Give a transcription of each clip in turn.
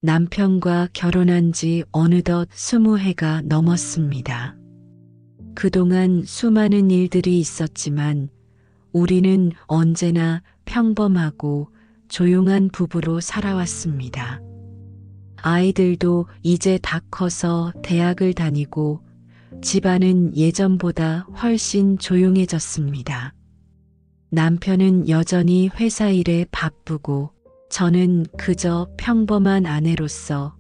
남편과 결혼한 지 어느덧 20해가 넘었습니다. 그동안 수많은 일들이 있었지만 우리는 언제나 평범하고 조용한 부부로 살아왔습니다. 아이들도 이제 다 커서 대학을 다니고 집안은 예전보다 훨씬 조용해졌습니다. 남편은 여전히 회사 일에 바쁘고 저는 그저 평범한 아내로서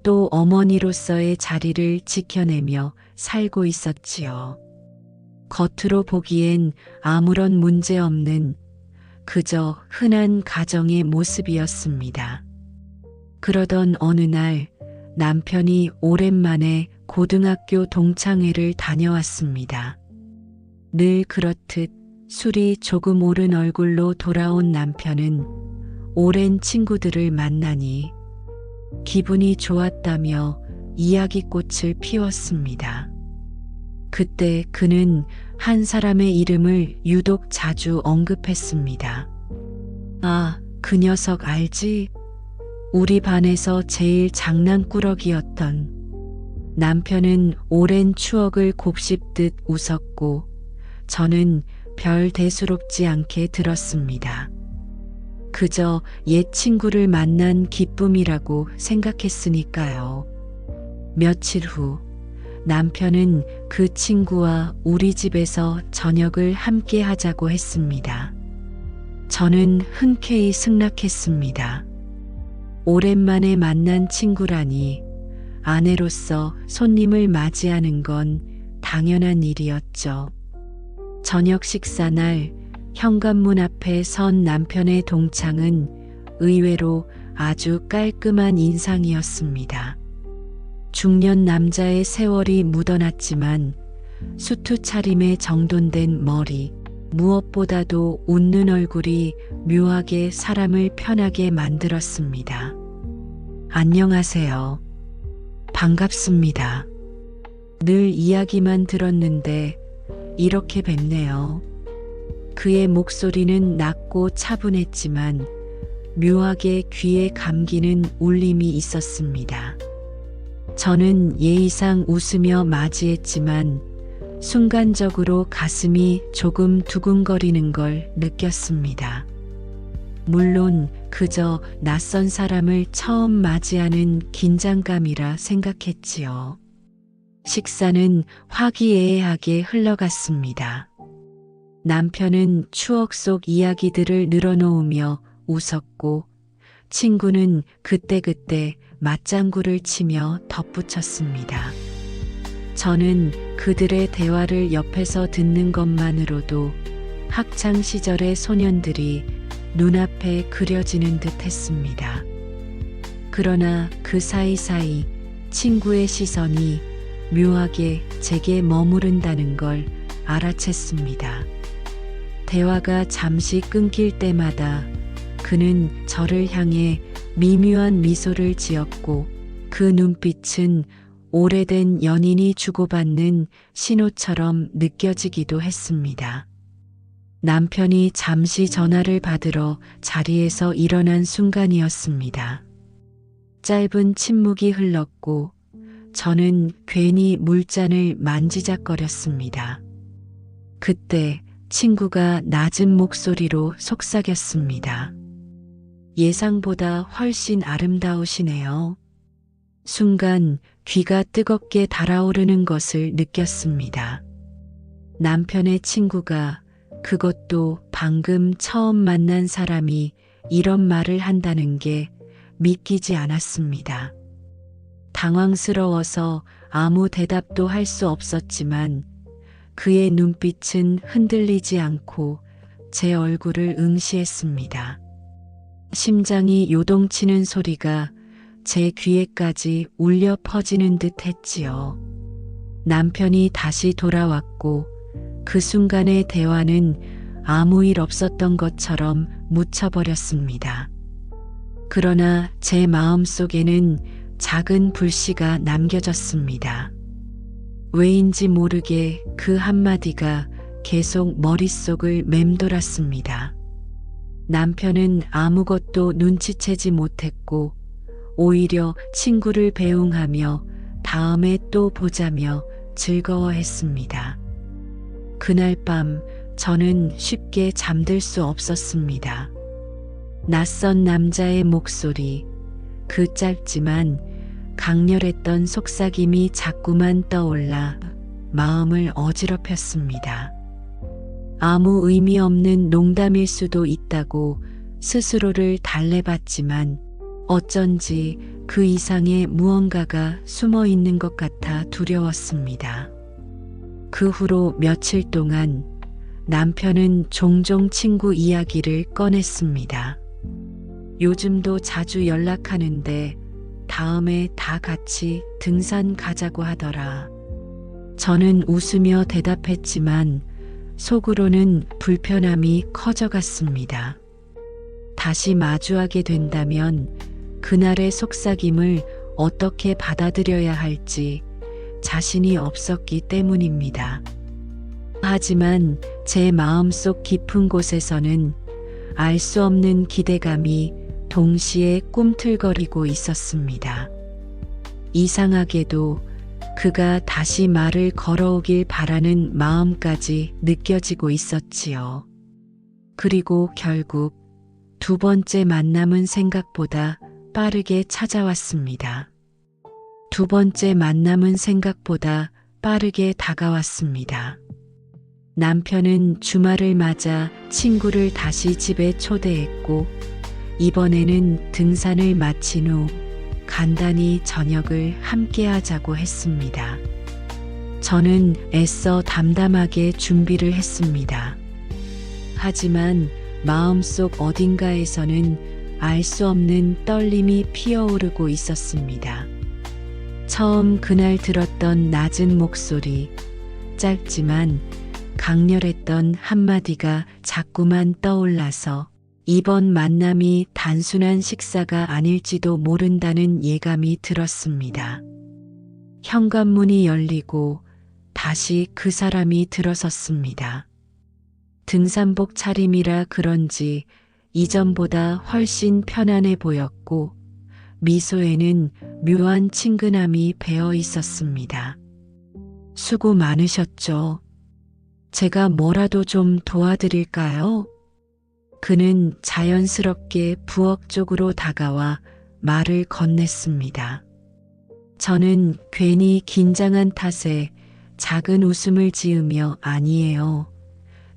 또 어머니로서의 자리를 지켜내며 살고 있었지요. 겉으로 보기엔 아무런 문제 없는 그저 흔한 가정의 모습이었습니다. 그러던 어느 날 남편이 오랜만에 고등학교 동창회를 다녀왔습니다. 늘 그렇듯 술이 조금 오른 얼굴로 돌아온 남편은 오랜 친구들을 만나니 기분이 좋았다며 이야기꽃을 피웠습니다. 그때 그는 한 사람의 이름을 유독 자주 언급했습니다. 아, 그 녀석 알지? 우리 반에서 제일 장난꾸러기였던. 남편은 오랜 추억을 곱씹듯 웃었고 저는 별 대수롭지 않게 들었습니다. 그저 옛 친구를 만난 기쁨이라고 생각했으니까요. 며칠 후 남편은 그 친구와 우리 집에서 저녁을 함께 하자고 했습니다. 저는 흔쾌히 승낙했습니다. 오랜만에 만난 친구라니 아내로서 손님을 맞이하는 건 당연한 일이었죠. 저녁 식사 날 현관문 앞에 선 남편의 동창은 의외로 아주 깔끔한 인상이었습니다. 중년 남자의 세월이 묻어났지만 수트 차림에 정돈된 머리, 무엇보다도 웃는 얼굴이 묘하게 사람을 편하게 만들었습니다. 안녕하세요. 반갑습니다. 늘 이야기만 들었는데 이렇게 뵙네요. 그의 목소리는 낮고 차분했지만 묘하게 귀에 감기는 울림이 있었습니다. 저는 예의상 웃으며 맞이했지만 순간적으로 가슴이 조금 두근거리는 걸 느꼈습니다. 물론 그저 낯선 사람을 처음 맞이하는 긴장감이라 생각했지요. 식사는 화기애애하게 흘러갔습니다. 남편은 추억 속 이야기들을 늘어놓으며 웃었고 친구는 그때그때 맞장구를 치며 덧붙였습니다. 저는 그들의 대화를 옆에서 듣는 것만으로도 학창 시절의 소년들이 눈앞에 그려지는 듯 했습니다. 그러나 그 사이사이 친구의 시선이 묘하게 제게 머무른다는 걸 알아챘습니다. 대화가 잠시 끊길 때마다 그는 저를 향해 미묘한 미소를 지었고 그 눈빛은 오래된 연인이 주고받는 신호처럼 느껴지기도 했습니다. 남편이 잠시 전화를 받으러 자리에서 일어난 순간이었습니다. 짧은 침묵이 흘렀고 저는 괜히 물잔을 만지작거렸습니다. 그때 친구가 낮은 목소리로 속삭였습니다. 예상보다 훨씬 아름다우시네요. 순간 귀가 뜨겁게 달아오르는 것을 느꼈습니다. 남편의 친구가 그것도 방금 처음 만난 사람이 이런 말을 한다는 게 믿기지 않았습니다. 당황스러워서 아무 대답도 할 수 없었지만 그의 눈빛은 흔들리지 않고 제 얼굴을 응시했습니다. 심장이 요동치는 소리가 제 귀에까지 울려 퍼지는 듯 했지요. 남편이 다시 돌아왔고 그 순간의 대화는 아무 일 없었던 것처럼 묻혀버렸습니다. 그러나 제 마음속에는 작은 불씨가 남겨졌습니다. 왜인지 모르게 그 한마디가 계속 머릿속을 맴돌았습니다. 남편은 아무것도 눈치채지 못했고 오히려 친구를 배웅하며 다음에 또 보자며 즐거워했습니다. 그날 밤 저는 쉽게 잠들 수 없었습니다. 낯선 남자의 목소리, 그 짧지만 강렬했던 속삭임이 자꾸만 떠올라 마음을 어지럽혔습니다. 아무 의미 없는 농담일 수도 있다고 스스로를 달래봤지만 어쩐지 그 이상의 무언가가 숨어 있는 것 같아 두려웠습니다. 그 후로 며칠 동안 남편은 종종 친구 이야기를 꺼냈습니다. 요즘도 자주 연락하는데 다음에 다 같이 등산 가자고 하더라. 저는 웃으며 대답했지만 속으로는 불편함이 커져갔습니다. 다시 마주하게 된다면 그날의 속삭임을 어떻게 받아들여야 할지 자신이 없었기 때문입니다. 하지만 제 마음속 깊은 곳에서는 알 수 없는 기대감이 동시에 꿈틀거리고 있었습니다. 이상하게도 그가 다시 말을 걸어오길 바라는 마음까지 느껴지고 있었지요. 그리고 결국 두 번째 만남은 생각보다 빠르게 찾아왔습니다. 두 번째 만남은 생각보다 빠르게 다가왔습니다. 남편은 주말을 맞아 친구를 다시 집에 초대했고 이번에는 등산을 마친 후 간단히 저녁을 함께 하자고 했습니다. 저는 애써 담담하게 준비를 했습니다. 하지만 마음속 어딘가에서는 알 수 없는 떨림이 피어오르고 있었습니다. 처음 그날 들었던 낮은 목소리, 짧지만 강렬했던 한마디가 자꾸만 떠올라서 이번 만남이 단순한 식사가 아닐지도 모른다는 예감이 들었습니다. 현관문이 열리고 다시 그 사람이 들어섰습니다. 등산복 차림이라 그런지 이전보다 훨씬 편안해 보였고 미소에는 묘한 친근함이 배어 있었습니다. 수고 많으셨죠? 제가 뭐라도 좀 도와드릴까요? 그는 자연스럽게 부엌 쪽으로 다가와 말을 건넸습니다. 저는 괜히 긴장한 탓에 작은 웃음을 지으며 아니에요.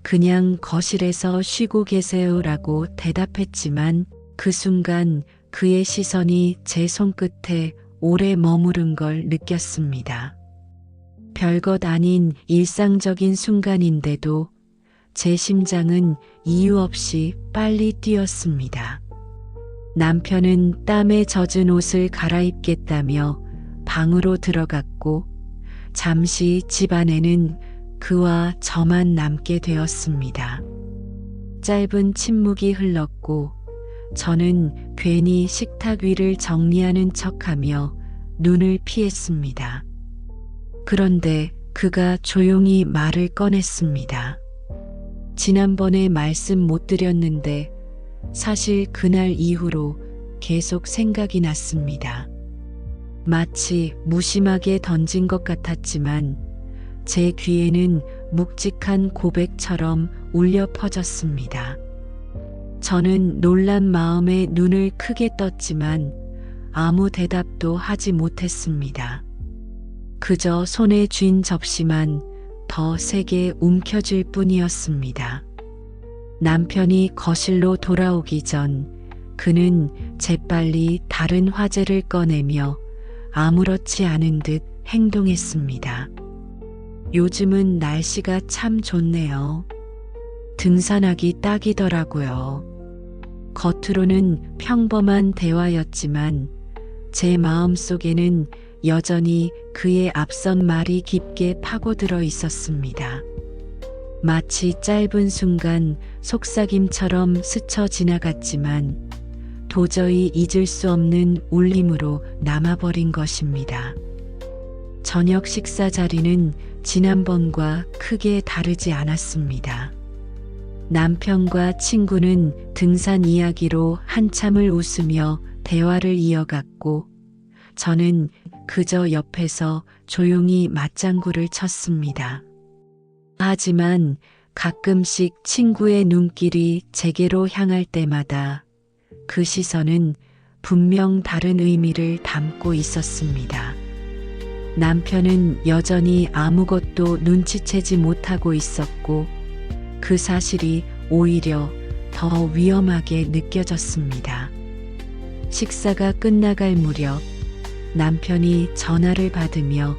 그냥 거실에서 쉬고 계세요라고 대답했지만 그 순간 그의 시선이 제 손끝에 오래 머무른 걸 느꼈습니다. 별것 아닌 일상적인 순간인데도 제 심장은 이유 없이 빨리 뛰었습니다. 남편은 땀에 젖은 옷을 갈아입겠다며 방으로 들어갔고 잠시 집 안에는 그와 저만 남게 되었습니다. 짧은 침묵이 흘렀고 저는 괜히 식탁 위를 정리하는 척하며 눈을 피했습니다. 그런데 그가 조용히 말을 꺼냈습니다. 지난번에 말씀 못 드렸는데 사실 그날 이후로 계속 생각이 났습니다. 마치 무심하게 던진 것 같았지만 제 귀에는 묵직한 고백처럼 울려 퍼졌습니다. 저는 놀란 마음에 눈을 크게 떴지만 아무 대답도 하지 못했습니다. 그저 손에 쥔 접시만 더 세게 움켜쥘 뿐이었습니다. 남편이 거실로 돌아오기 전 그는 재빨리 다른 화제를 꺼내며 아무렇지 않은 듯 행동했습니다. 요즘은 날씨가 참 좋네요. 등산하기 딱이더라고요. 겉으로는 평범한 대화였지만 제 마음속에는 여전히 그의 앞선 말이 깊게 파고들어 있었습니다. 마치 짧은 순간 속삭임처럼 스쳐 지나갔지만 도저히 잊을 수 없는 울림으로 남아버린 것입니다. 저녁 식사 자리는 지난번과 크게 다르지 않았습니다. 남편과 친구는 등산 이야기로 한참을 웃으며 대화를 이어갔고 저는 그저 옆에서 조용히 맞장구를 쳤습니다. 하지만 가끔씩 친구의 눈길이 제게로 향할 때마다 그 시선은 분명 다른 의미를 담고 있었습니다. 남편은 여전히 아무것도 눈치채지 못하고 있었고 그 사실이 오히려 더 위험하게 느껴졌습니다. 식사가 끝나갈 무렵 남편이 전화를 받으며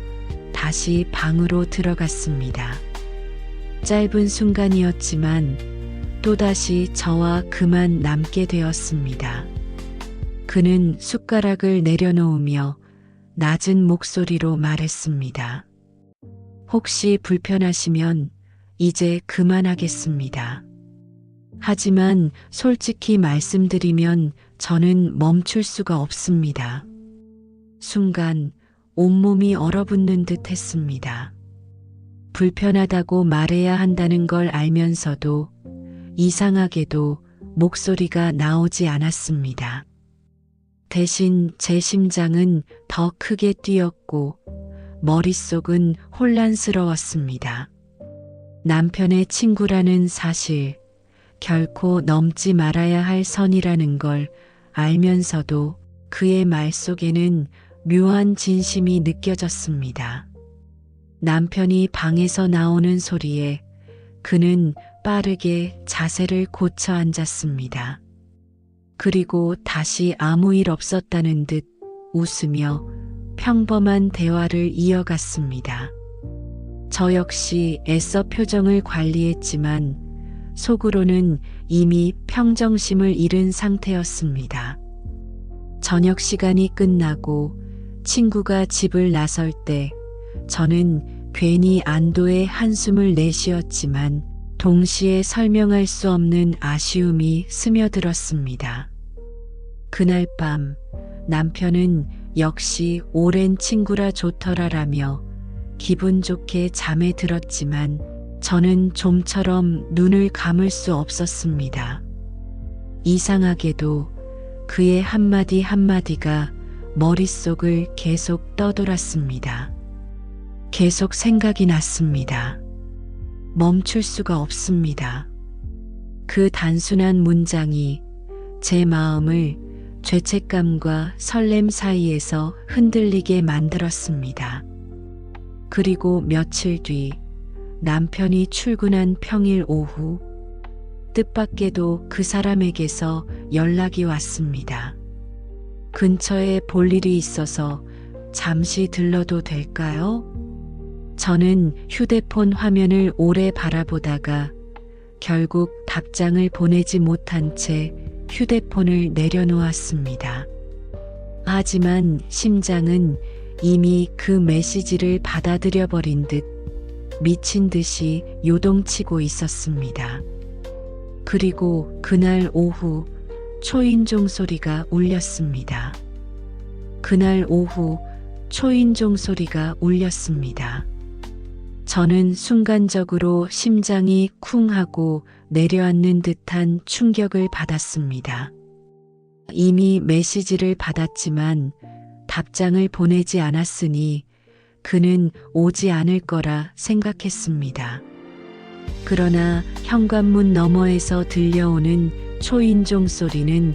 다시 방으로 들어갔습니다. 짧은 순간이었지만 또다시 저와 그만 남게 되었습니다. 그는 숟가락을 내려놓으며 낮은 목소리로 말했습니다. 혹시 불편하시면 이제 그만하겠습니다. 하지만 솔직히 말씀드리면 저는 멈출 수가 없습니다. 순간 온몸이 얼어붙는 듯 했습니다. 불편하다고 말해야 한다는 걸 알면서도 이상하게도 목소리가 나오지 않았습니다. 대신 제 심장은 더 크게 뛰었고 머릿속은 혼란스러웠습니다. 남편의 친구라는 사실, 결코 넘지 말아야 할 선이라는 걸 알면서도 그의 말 속에는 묘한 진심이 느껴졌습니다. 남편이 방에서 나오는 소리에 그는 빠르게 자세를 고쳐 앉았습니다. 그리고 다시 아무 일 없었다는 듯 웃으며 평범한 대화를 이어갔습니다. 저 역시 애써 표정을 관리했지만 속으로는 이미 평정심을 잃은 상태였습니다. 저녁 시간이 끝나고 친구가 집을 나설 때 저는 괜히 안도의 한숨을 내쉬었지만 동시에 설명할 수 없는 아쉬움이 스며들었습니다. 그날 밤 남편은 역시 오랜 친구라 좋더라라며 기분 좋게 잠에 들었지만 저는 좀처럼 눈을 감을 수 없었습니다. 이상하게도 그의 한마디 한마디가 머릿속을 계속 떠돌았습니다. 계속 생각이 났습니다. 멈출 수가 없습니다. 그 단순한 문장이 제 마음을 죄책감과 설렘 사이에서 흔들리게 만들었습니다. 그리고 며칠 뒤 남편이 출근한 평일 오후 뜻밖에도 그 사람에게서 연락이 왔습니다. 근처에 볼 일이 있어서 잠시 들러도 될까요? 저는 휴대폰 화면을 오래 바라보다가 결국 답장을 보내지 못한 채 휴대폰을 내려놓았습니다. 하지만 심장은 이미 그 메시지를 받아들여 버린 듯 미친 듯이 요동치고 있었습니다. 그리고 그날 오후 초인종 소리가 울렸습니다. 그날 오후 초인종 소리가 울렸습니다. 저는 순간적으로 심장이 쿵 하고 내려앉는 듯한 충격을 받았습니다. 이미 메시지를 받았지만 답장을 보내지 않았으니 그는 오지 않을 거라 생각했습니다. 그러나 현관문 너머에서 들려오는 초인종 소리는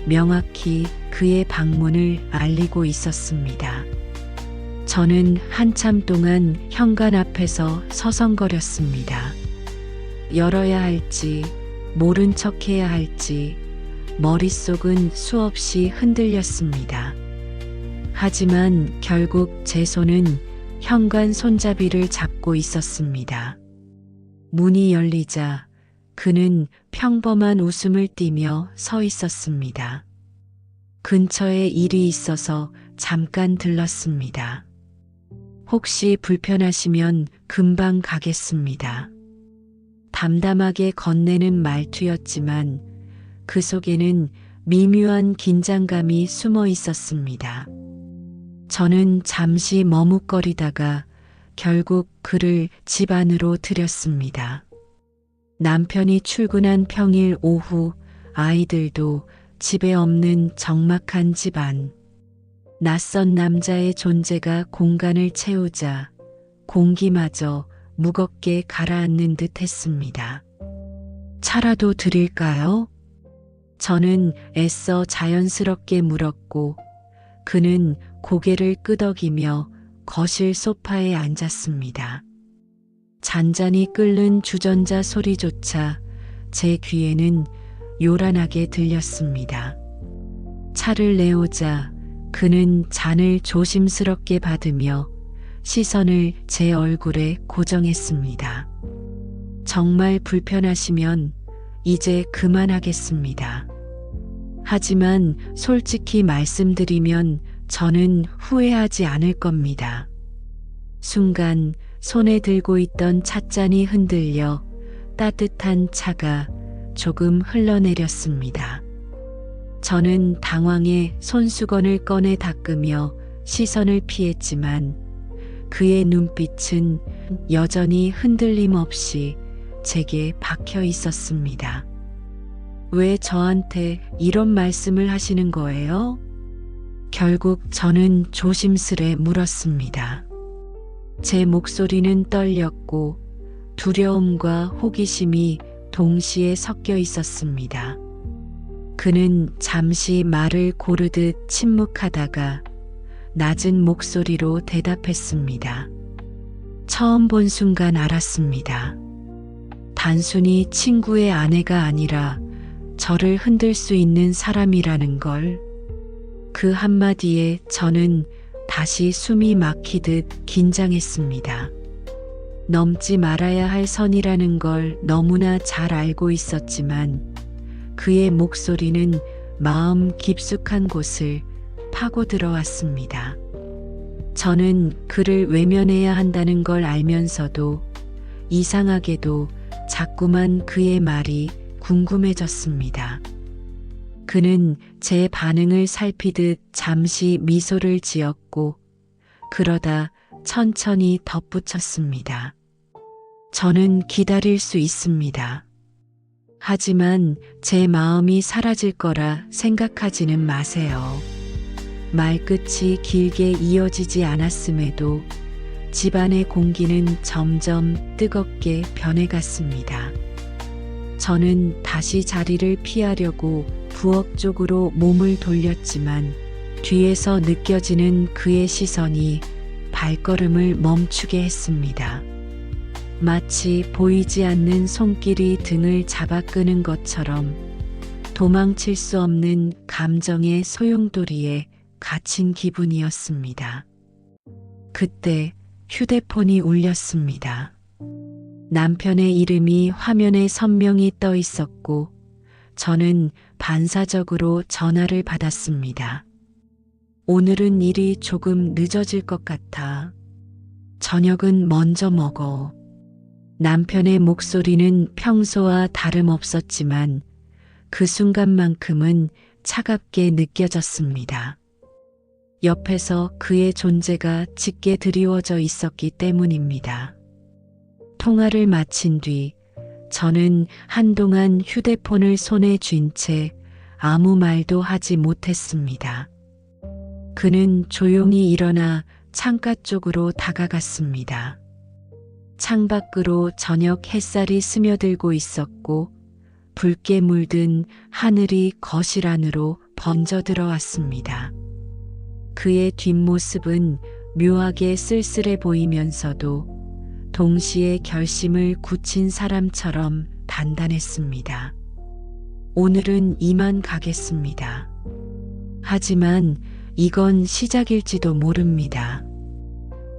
명확히 그의 방문을 알리고 있었습니다. 저는 한참 동안 현관 앞에서 서성거렸습니다. 열어야 할지, 모른 척해야 할지, 머릿속은 수없이 흔들렸습니다. 하지만 결국 제 손은 현관 손잡이를 잡고 있었습니다. 문이 열리자 그는 평범한 웃음을 띠며 서 있었습니다. 근처에 일이 있어서 잠깐 들렀습니다. 혹시 불편하시면 금방 가겠습니다. 담담하게 건네는 말투였지만 그 속에는 미묘한 긴장감이 숨어 있었습니다. 저는 잠시 머뭇거리다가 결국 그를 집 안으로 들였습니다. 남편이 출근한 평일 오후 아이들도 집에 없는 적막한 집안. 낯선 남자의 존재가 공간을 채우자 공기마저 무겁게 가라앉는 듯 했습니다. 차라도 드릴까요? 저는 애써 자연스럽게 물었고 그는 고개를 끄덕이며 거실 소파에 앉았습니다. 잔잔히 끓는 주전자 소리조차 제 귀에는 요란하게 들렸습니다. 차를 내오자 그는 잔을 조심스럽게 받으며 시선을 제 얼굴에 고정했습니다. 정말 불편하시면 이제 그만하겠습니다. 하지만 솔직히 말씀드리면 저는 후회하지 않을 겁니다. 순간 손에 들고 있던 찻잔이 흔들려 따뜻한 차가 조금 흘러내렸습니다. 저는 당황해 손수건을 꺼내 닦으며 시선을 피했지만 그의 눈빛은 여전히 흔들림 없이 제게 박혀 있었습니다. 왜 저한테 이런 말씀을 하시는 거예요? 결국 저는 조심스레 물었습니다. 제 목소리는 떨렸고 두려움과 호기심이 동시에 섞여 있었습니다. 그는 잠시 말을 고르듯 침묵하다가 낮은 목소리로 대답했습니다. 처음 본 순간 알았습니다. 단순히 친구의 아내가 아니라 저를 흔들 수 있는 사람이라는 걸. 그 한마디에 저는 다시 숨이 막히듯 긴장했습니다. 넘지 말아야 할 선이라는 걸 너무나 잘 알고 있었지만 그의 목소리는 마음 깊숙한 곳을 파고 들어왔습니다. 저는 그를 외면해야 한다는 걸 알면서도 이상하게도 자꾸만 그의 말이 궁금해졌습니다. 그는 제 반응을 살피듯 잠시 미소를 지었고 그러다 천천히 덧붙였습니다. 저는 기다릴 수 있습니다. 하지만 제 마음이 사라질 거라 생각하지는 마세요. 말끝이 길게 이어지지 않았음에도 집안의 공기는 점점 뜨겁게 변해갔습니다. 저는 다시 자리를 피하려고 부엌 쪽으로 몸을 돌렸지만 뒤에서 느껴지는 그의 시선이 발걸음을 멈추게 했습니다. 마치 보이지 않는 손길이 등을 잡아 끄는 것처럼 도망칠 수 없는 감정의 소용돌이에 갇힌 기분이었습니다. 그때 휴대폰이 울렸습니다. 남편의 이름이 화면에 선명히 떠 있었고 저는 반사적으로 전화를 받았습니다. 오늘은 일이 조금 늦어질 것 같아. 저녁은 먼저 먹어. 남편의 목소리는 평소와 다름없었지만 그 순간만큼은 차갑게 느껴졌습니다. 옆에서 그의 존재가 짙게 드리워져 있었기 때문입니다. 통화를 마친 뒤 저는 한동안 휴대폰을 손에 쥔 채 아무 말도 하지 못했습니다. 그는 조용히 일어나 창가 쪽으로 다가갔습니다. 창밖으로 저녁 햇살이 스며들고 있었고 붉게 물든 하늘이 거실 안으로 번져 들어왔습니다. 그의 뒷모습은 묘하게 쓸쓸해 보이면서도 동시에 결심을 굳힌 사람처럼 단단했습니다. 오늘은 이만 가겠습니다. 하지만 이건 시작일지도 모릅니다.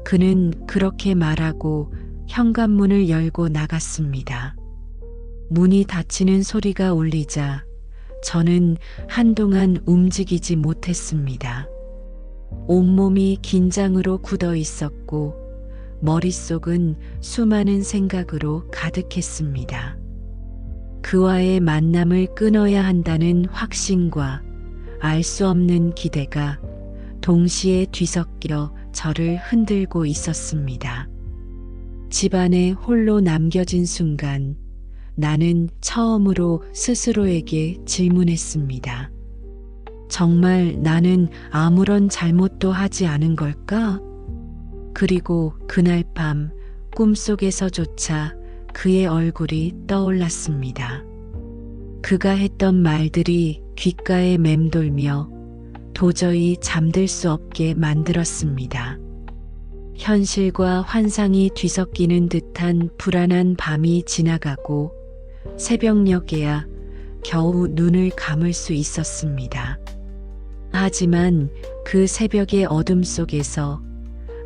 그는 그렇게 말하고 현관문을 열고 나갔습니다. 문이 닫히는 소리가 울리자 저는 한동안 움직이지 못했습니다. 온몸이 긴장으로 굳어 있었고 머릿속은 수많은 생각으로 가득했습니다. 그와의 만남을 끊어야 한다는 확신과 알 수 없는 기대가 동시에 뒤섞여 저를 흔들고 있었습니다. 집안에 홀로 남겨진 순간 나는 처음으로 스스로에게 질문했습니다. 정말 나는 아무런 잘못도 하지 않은 걸까? 그리고 그날 밤 꿈속에서조차 그의 얼굴이 떠올랐습니다. 그가 했던 말들이 귓가에 맴돌며 도저히 잠들 수 없게 만들었습니다. 현실과 환상이 뒤섞이는 듯한 불안한 밤이 지나가고 새벽녘에야 겨우 눈을 감을 수 있었습니다. 하지만 그 새벽의 어둠 속에서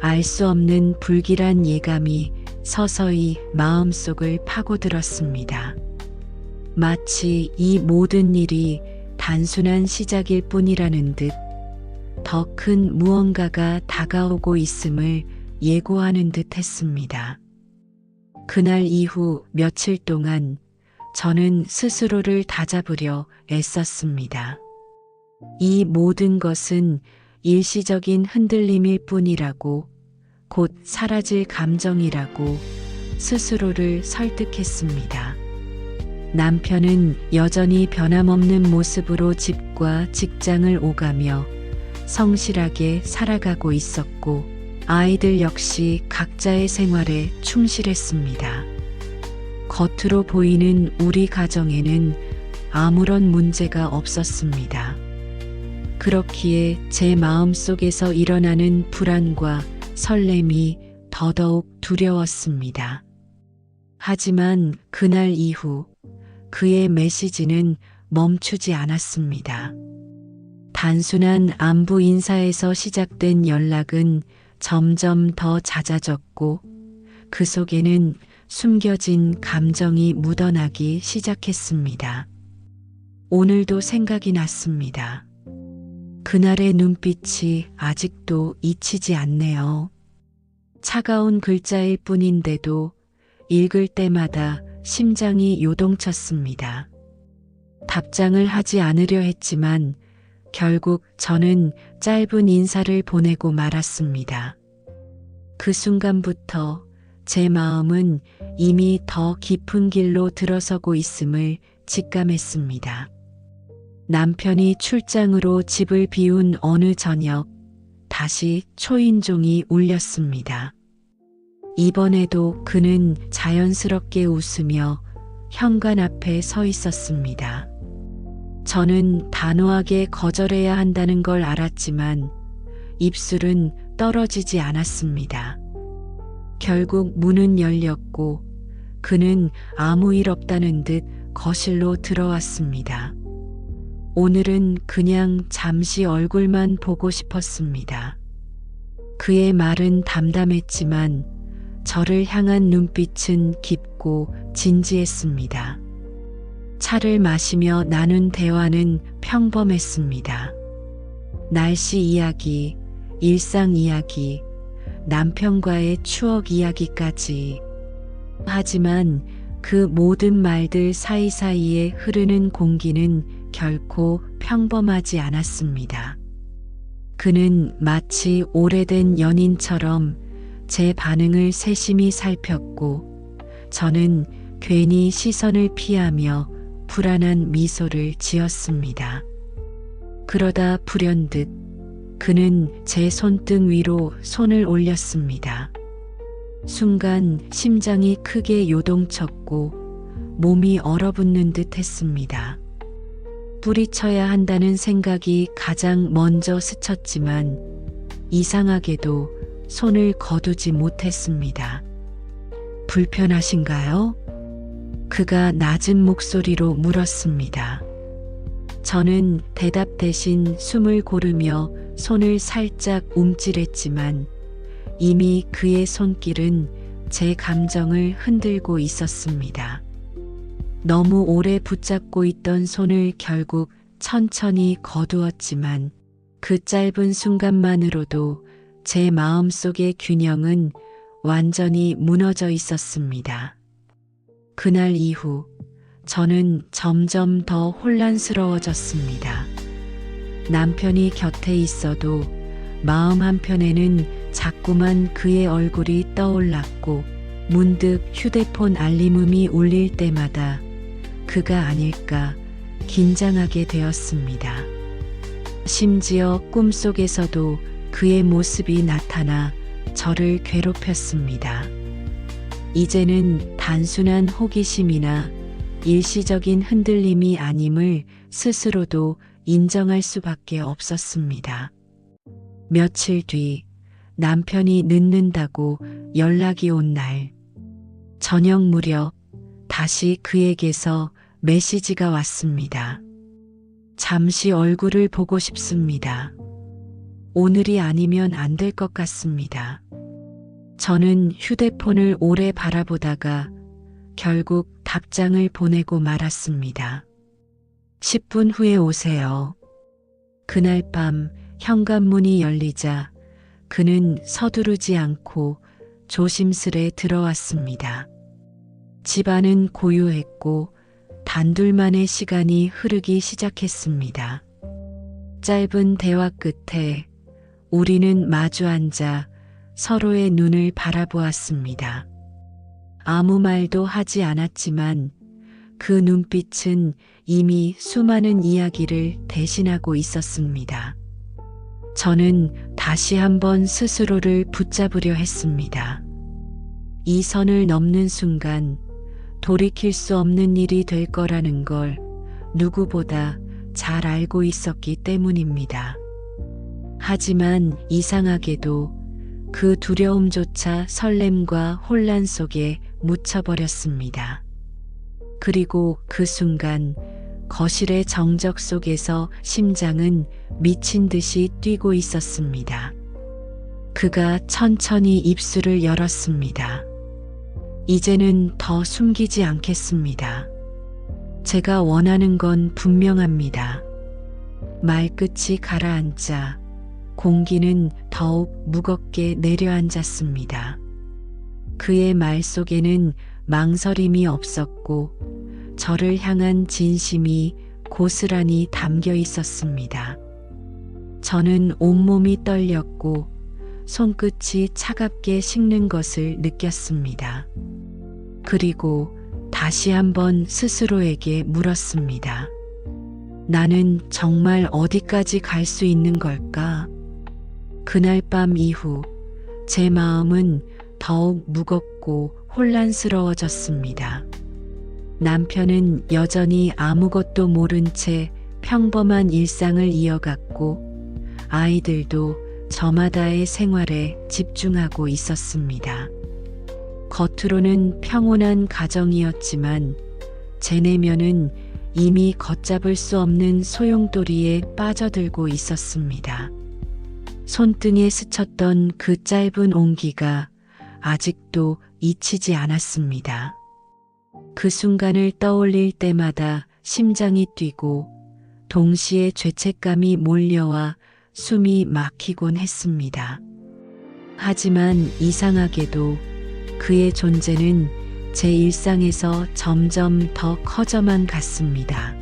알 수 없는 불길한 예감이 서서히 마음속을 파고들었습니다. 마치 이 모든 일이 단순한 시작일 뿐이라는 듯 더 큰 무언가가 다가오고 있음을 예고하는 듯 했습니다. 그날 이후 며칠 동안 저는 스스로를 다잡으려 애썼습니다. 이 모든 것은 일시적인 흔들림일 뿐이라고, 곧 사라질 감정이라고 스스로를 설득했습니다. 남편은 여전히 변함없는 모습으로 집과 직장을 오가며 성실하게 살아가고 있었고, 아이들 역시 각자의 생활에 충실했습니다. 겉으로 보이는 우리 가정에는 아무런 문제가 없었습니다. 그렇기에 제 마음속에서 일어나는 불안과 설렘이 더더욱 두려웠습니다. 하지만 그날 이후 그의 메시지는 멈추지 않았습니다. 단순한 안부 인사에서 시작된 연락은 점점 더 잦아졌고, 그 속에는 숨겨진 감정이 묻어나기 시작했습니다. 오늘도 생각이 났습니다. 그날의 눈빛이 아직도 잊히지 않네요. 차가운 글자일 뿐인데도 읽을 때마다 심장이 요동쳤습니다. 답장을 하지 않으려 했지만 결국 저는 짧은 인사를 보내고 말았습니다. 그 순간부터 제 마음은 이미 더 깊은 길로 들어서고 있음을 직감했습니다. 남편이 출장으로 집을 비운 어느 저녁, 다시 초인종이 울렸습니다. 이번에도 그는 자연스럽게 웃으며 현관 앞에 서 있었습니다. 저는 단호하게 거절해야 한다는 걸 알았지만 입술은 떨어지지 않았습니다. 결국 문은 열렸고 그는 아무 일 없다는 듯 거실로 들어왔습니다. 오늘은 그냥 잠시 얼굴만 보고 싶었습니다. 그의 말은 담담했지만 저를 향한 눈빛은 깊고 진지했습니다. 차를 마시며 나눈 대화는 평범했습니다. 날씨 이야기, 일상 이야기, 남편과의 추억 이야기까지. 하지만 그 모든 말들 사이사이에 흐르는 공기는 결코 평범하지 않았습니다. 그는 마치 오래된 연인처럼 제 반응을 세심히 살폈고, 저는 괜히 시선을 피하며 불안한 미소를 지었습니다. 그러다 불현듯 그는 제 손등 위로 손을 올렸습니다. 순간 심장이 크게 요동쳤고 몸이 얼어붙는 듯 했습니다. 뿌리쳐야 한다는 생각이 가장 먼저 스쳤지만 이상하게도 손을 거두지 못했습니다. 불편하신가요? 그가 낮은 목소리로 물었습니다. 저는 대답 대신 숨을 고르며 손을 살짝 움찔했지만 이미 그의 손길은 제 감정을 흔들고 있었습니다. 너무 오래 붙잡고 있던 손을 결국 천천히 거두었지만 그 짧은 순간만으로도 제 마음속의 균형은 완전히 무너져 있었습니다. 그날 이후 저는 점점 더 혼란스러워졌습니다. 남편이 곁에 있어도 마음 한편에는 자꾸만 그의 얼굴이 떠올랐고 문득 휴대폰 알림음이 울릴 때마다 그가 아닐까 긴장하게 되었습니다. 심지어 꿈속에서도 그의 모습이 나타나 저를 괴롭혔습니다. 이제는 단순한 호기심이나 일시적인 흔들림이 아님을 스스로도 인정할 수밖에 없었습니다. 며칠 뒤 남편이 늦는다고 연락이 온 날, 저녁 무렵 다시 그에게서 메시지가 왔습니다. 잠시 얼굴을 보고 싶습니다. 오늘이 아니면 안 될 것 같습니다. 저는 휴대폰을 오래 바라보다가 결국 답장을 보내고 말았습니다. 10분 후에 오세요. 그날 밤 현관문이 열리자 그는 서두르지 않고 조심스레 들어왔습니다. 집안은 고요했고 단둘만의 시간이 흐르기 시작했습니다. 짧은 대화 끝에 우리는 마주 앉아 서로의 눈을 바라보았습니다. 아무 말도 하지 않았지만 그 눈빛은 이미 수많은 이야기를 대신하고 있었습니다. 저는 다시 한번 스스로를 붙잡으려 했습니다. 이 선을 넘는 순간 돌이킬 수 없는 일이 될 거라는 걸 누구보다 잘 알고 있었기 때문입니다. 하지만 이상하게도 그 두려움조차 설렘과 혼란 속에 묻혀버렸습니다. 그리고 그 순간 거실의 정적 속에서 심장은 미친 듯이 뛰고 있었습니다. 그가 천천히 입술을 열었습니다. 이제는 더 숨기지 않겠습니다. 제가 원하는 건 분명합니다. 말끝이 가라앉자 공기는 더욱 무겁게 내려앉았습니다. 그의 말 속에는 망설임이 없었고 저를 향한 진심이 고스란히 담겨 있었습니다. 저는 온몸이 떨렸고 손끝이 차갑게 식는 것을 느꼈습니다. 그리고 다시 한번 스스로에게 물었습니다. 나는 정말 어디까지 갈 수 있는 걸까? 그날 밤 이후 제 마음은 더욱 무겁고 혼란스러워졌습니다. 남편은 여전히 아무것도 모른 채 평범한 일상을 이어갔고 아이들도 저마다의 생활에 집중하고 있었습니다. 겉으로는 평온한 가정이었지만 제 내면은 이미 걷잡을 수 없는 소용돌이에 빠져들고 있었습니다. 손등에 스쳤던 그 짧은 온기가 아직도 잊히지 않았습니다. 그 순간을 떠올릴 때마다 심장이 뛰고 동시에 죄책감이 몰려와 숨이 막히곤 했습니다. 하지만 이상하게도 그의 존재는 제 일상에서 점점 더 커져만 갔습니다.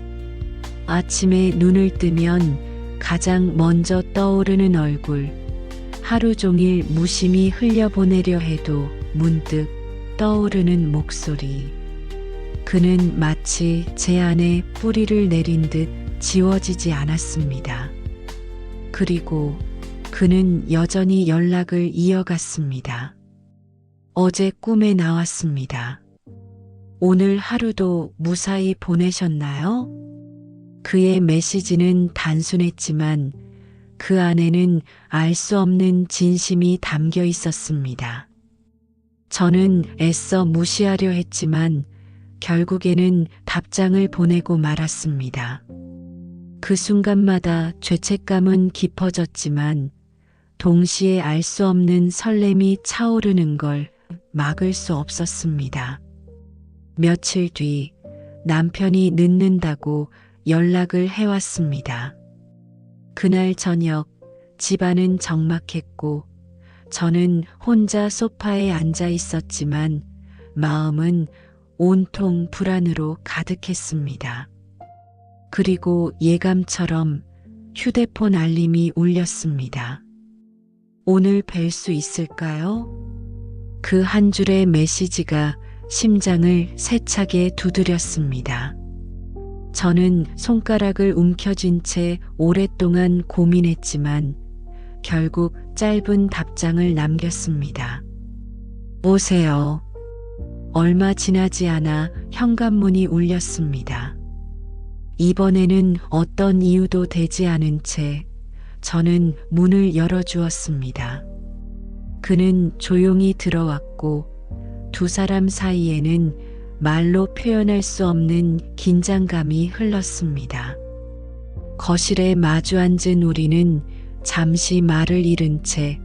아침에 눈을 뜨면 가장 먼저 떠오르는 얼굴, 하루 종일 무심히 흘려보내려 해도 문득 떠오르는 목소리. 그는 마치 제 안에 뿌리를 내린 듯 지워지지 않았습니다. 그리고 그는 여전히 연락을 이어갔습니다. 어제 꿈에 나왔습니다. 오늘 하루도 무사히 보내셨나요? 그의 메시지는 단순했지만 그 안에는 알 수 없는 진심이 담겨 있었습니다. 저는 애써 무시하려 했지만 결국에는 답장을 보내고 말았습니다. 그 순간마다 죄책감은 깊어졌지만 동시에 알 수 없는 설렘이 차오르는 걸 막을 수 없었습니다. 며칠 뒤 남편이 늦는다고 연락을 해왔습니다. 그날 저녁 집안은 적막했고 저는 혼자 소파에 앉아 있었지만 마음은 온통 불안으로 가득했습니다. 그리고 예감처럼 휴대폰 알림이 울렸습니다. 오늘 뵐 수 있을까요? 그 한 줄의 메시지가 심장을 세차게 두드렸습니다. 저는 손가락을 움켜쥔 채 오랫동안 고민했지만 결국 짧은 답장을 남겼습니다. 오세요. 얼마 지나지 않아 현관문이 울렸습니다. 이번에는 어떤 이유도 되지 않은 채 저는 문을 열어주었습니다. 그는 조용히 들어왔고 두 사람 사이에는 말로 표현할 수 없는 긴장감이 흘렀습니다. 거실에 마주 앉은 우리는 잠시 말을 잃은 채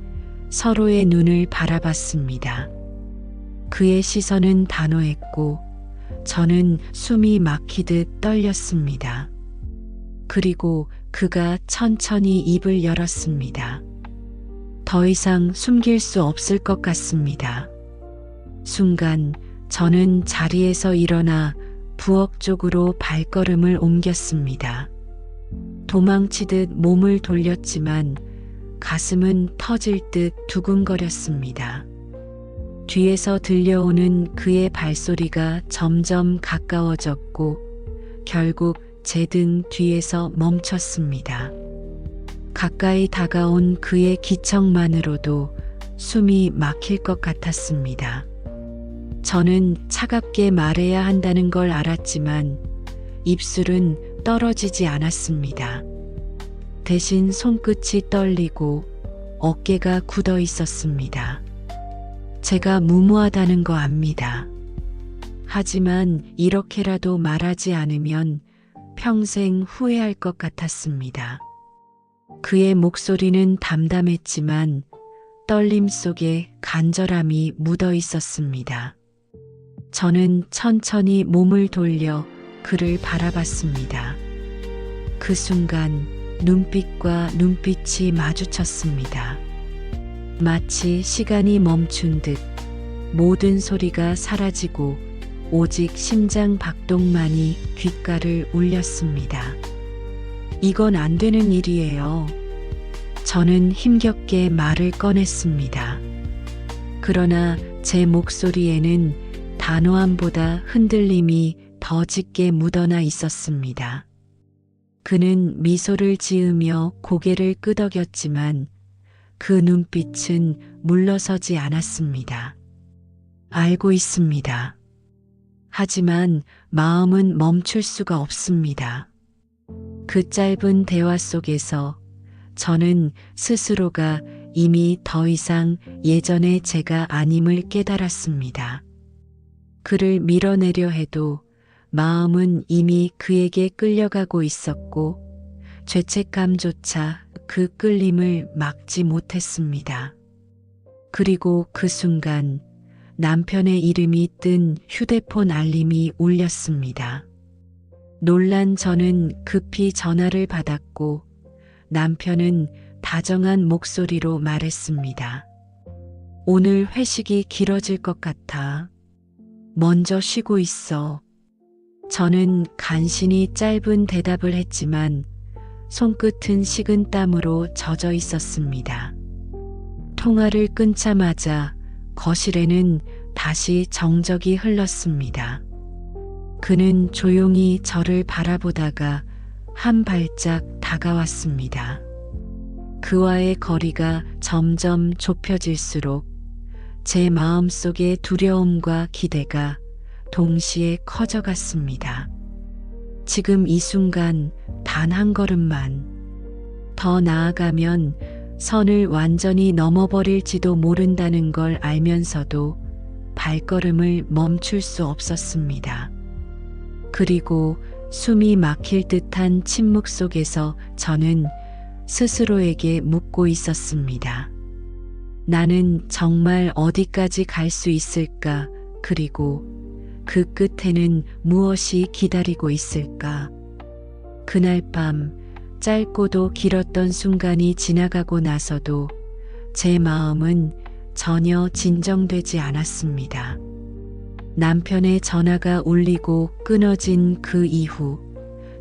서로의 눈을 바라봤습니다. 그의 시선은 단호했고 저는 숨이 막히듯 떨렸습니다. 그리고 그가 천천히 입을 열었습니다. 더 이상 숨길 수 없을 것 같습니다. 순간 저는 자리에서 일어나 부엌 쪽으로 발걸음을 옮겼습니다. 도망치듯 몸을 돌렸지만 가슴은 터질 듯 두근거렸습니다. 뒤에서 들려오는 그의 발소리가 점점 가까워졌고 결국 제 등 뒤에서 멈췄습니다. 가까이 다가온 그의 기척만으로도 숨이 막힐 것 같았습니다. 저는 차갑게 말해야 한다는 걸 알았지만 입술은 떨어지지 않았습니다. 대신 손끝이 떨리고 어깨가 굳어 있었습니다. 제가 무모하다는 거 압니다. 하지만 이렇게라도 말하지 않으면 평생 후회할 것 같았습니다. 그의 목소리는 담담했지만 떨림 속에 간절함이 묻어 있었습니다. 저는 천천히 몸을 돌려 그를 바라봤습니다. 그 순간 눈빛과 눈빛이 마주쳤습니다. 마치 시간이 멈춘 듯 모든 소리가 사라지고 오직 심장 박동만이 귓가를 울렸습니다. 이건 안 되는 일이에요. 저는 힘겹게 말을 꺼냈습니다. 그러나 제 목소리에는 단호함보다 흔들림이 더 짙게 묻어나 있었습니다. 그는 미소를 지으며 고개를 끄덕였지만 그 눈빛은 물러서지 않았습니다. 알고 있습니다. 하지만 마음은 멈출 수가 없습니다. 그 짧은 대화 속에서 저는 스스로가 이미 더 이상 예전의 제가 아님을 깨달았습니다. 그를 밀어내려 해도 마음은 이미 그에게 끌려가고 있었고 죄책감조차 그 끌림을 막지 못했습니다. 그리고 그 순간 남편의 이름이 뜬 휴대폰 알림이 울렸습니다. 놀란 저는 급히 전화를 받았고 남편은 다정한 목소리로 말했습니다. 오늘 회식이 길어질 것 같아. 먼저 쉬고 있어. 저는 간신히 짧은 대답을 했지만 손끝은 식은 땀으로 젖어 있었습니다. 통화를 끊자마자 거실에는 다시 정적이 흘렀습니다. 그는 조용히 저를 바라보다가 한 발짝 다가왔습니다. 그와의 거리가 점점 좁혀질수록 제 마음속의 두려움과 기대가 동시에 커져갔습니다. 지금 이 순간 단 한 걸음만 더 나아가면 선을 완전히 넘어버릴지도 모른다는 걸 알면서도 발걸음을 멈출 수 없었습니다. 그리고 숨이 막힐 듯한 침묵 속에서 저는 스스로에게 묻고 있었습니다. 나는 정말 어디까지 갈 수 있을까? 그리고 그 끝에는 무엇이 기다리고 있을까? 그날 밤 짧고도 길었던 순간이 지나가고 나서도 제 마음은 전혀 진정되지 않았습니다. 남편의 전화가 울리고 끊어진 그 이후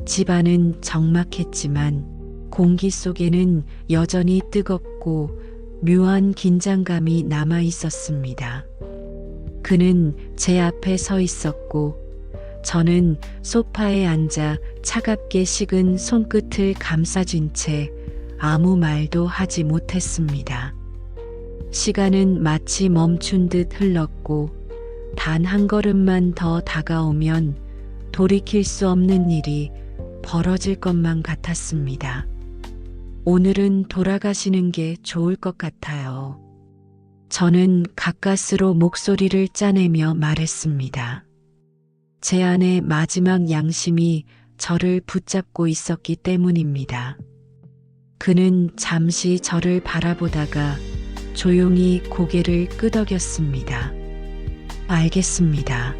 집안은 적막했지만 공기 속에는 여전히 뜨겁고 묘한 긴장감이 남아 있었습니다. 그는 제 앞에 서 있었고 저는 소파에 앉아 차갑게 식은 손끝을 감싸쥔 채 아무 말도 하지 못했습니다. 시간은 마치 멈춘 듯 흘렀고 단 한 걸음만 더 다가오면 돌이킬 수 없는 일이 벌어질 것만 같았습니다. 오늘은 돌아가시는 게 좋을 것 같아요. 저는 가까스로 목소리를 짜내며 말했습니다. 제 안의 마지막 양심이 저를 붙잡고 있었기 때문입니다. 그는 잠시 저를 바라보다가 조용히 고개를 끄덕였습니다. 알겠습니다.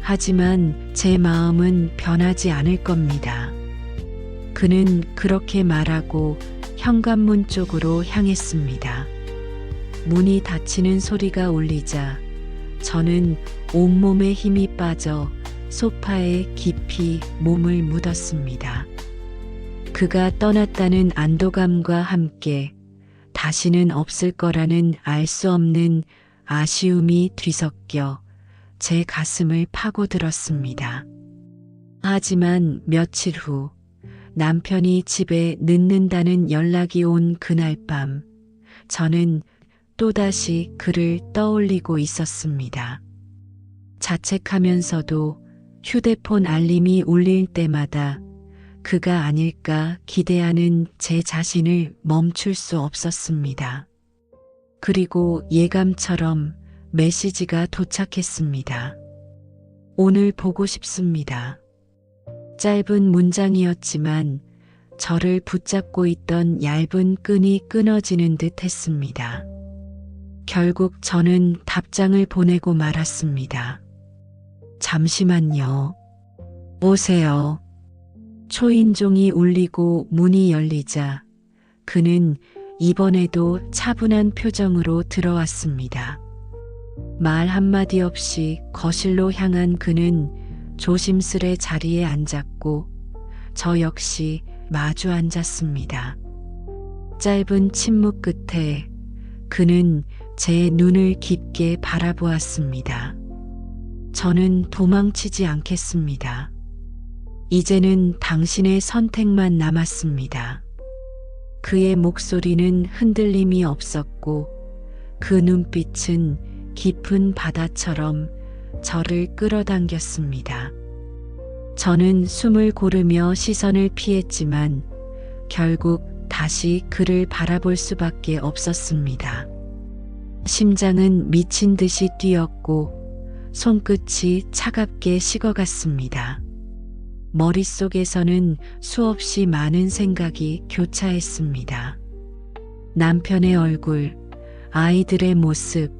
하지만 제 마음은 변하지 않을 겁니다. 그는 그렇게 말하고 현관문 쪽으로 향했습니다. 문이 닫히는 소리가 울리자 저는 온몸에 힘이 빠져 소파에 깊이 몸을 묻었습니다. 그가 떠났다는 안도감과 함께 다시는 없을 거라는 알 수 없는 아쉬움이 뒤섞여 제 가슴을 파고들었습니다. 하지만 며칠 후 남편이 집에 늦는다는 연락이 온 그날 밤 저는 또다시 그를 떠올리고 있었습니다. 자책하면서도 휴대폰 알림이 울릴 때마다 그가 아닐까 기대하는 제 자신을 멈출 수 없었습니다. 그리고 예감처럼 메시지가 도착했습니다. 오늘 보고 싶습니다. 짧은 문장이었지만 저를 붙잡고 있던 얇은 끈이 끊어지는 듯 했습니다. 결국 저는 답장을 보내고 말았습니다. 잠시만요. 오세요. 초인종이 울리고 문이 열리자 그는 이번에도 차분한 표정으로 들어왔습니다. 말 한마디 없이 거실로 향한 그는 조심스레 자리에 앉았고 저 역시 마주 앉았습니다. 짧은 침묵 끝에 그는 제 눈을 깊게 바라보았습니다. 저는 도망치지 않겠습니다. 이제는 당신의 선택만 남았습니다. 그의 목소리는 흔들림이 없었고 그 눈빛은 깊은 바다처럼 저를 끌어당겼습니다. 저는 숨을 고르며 시선을 피했지만 결국 다시 그를 바라볼 수밖에 없었습니다. 심장은 미친 듯이 뛰었고 손끝이 차갑게 식어갔습니다. 머릿속에서는 수없이 많은 생각이 교차했습니다. 남편의 얼굴, 아이들의 모습,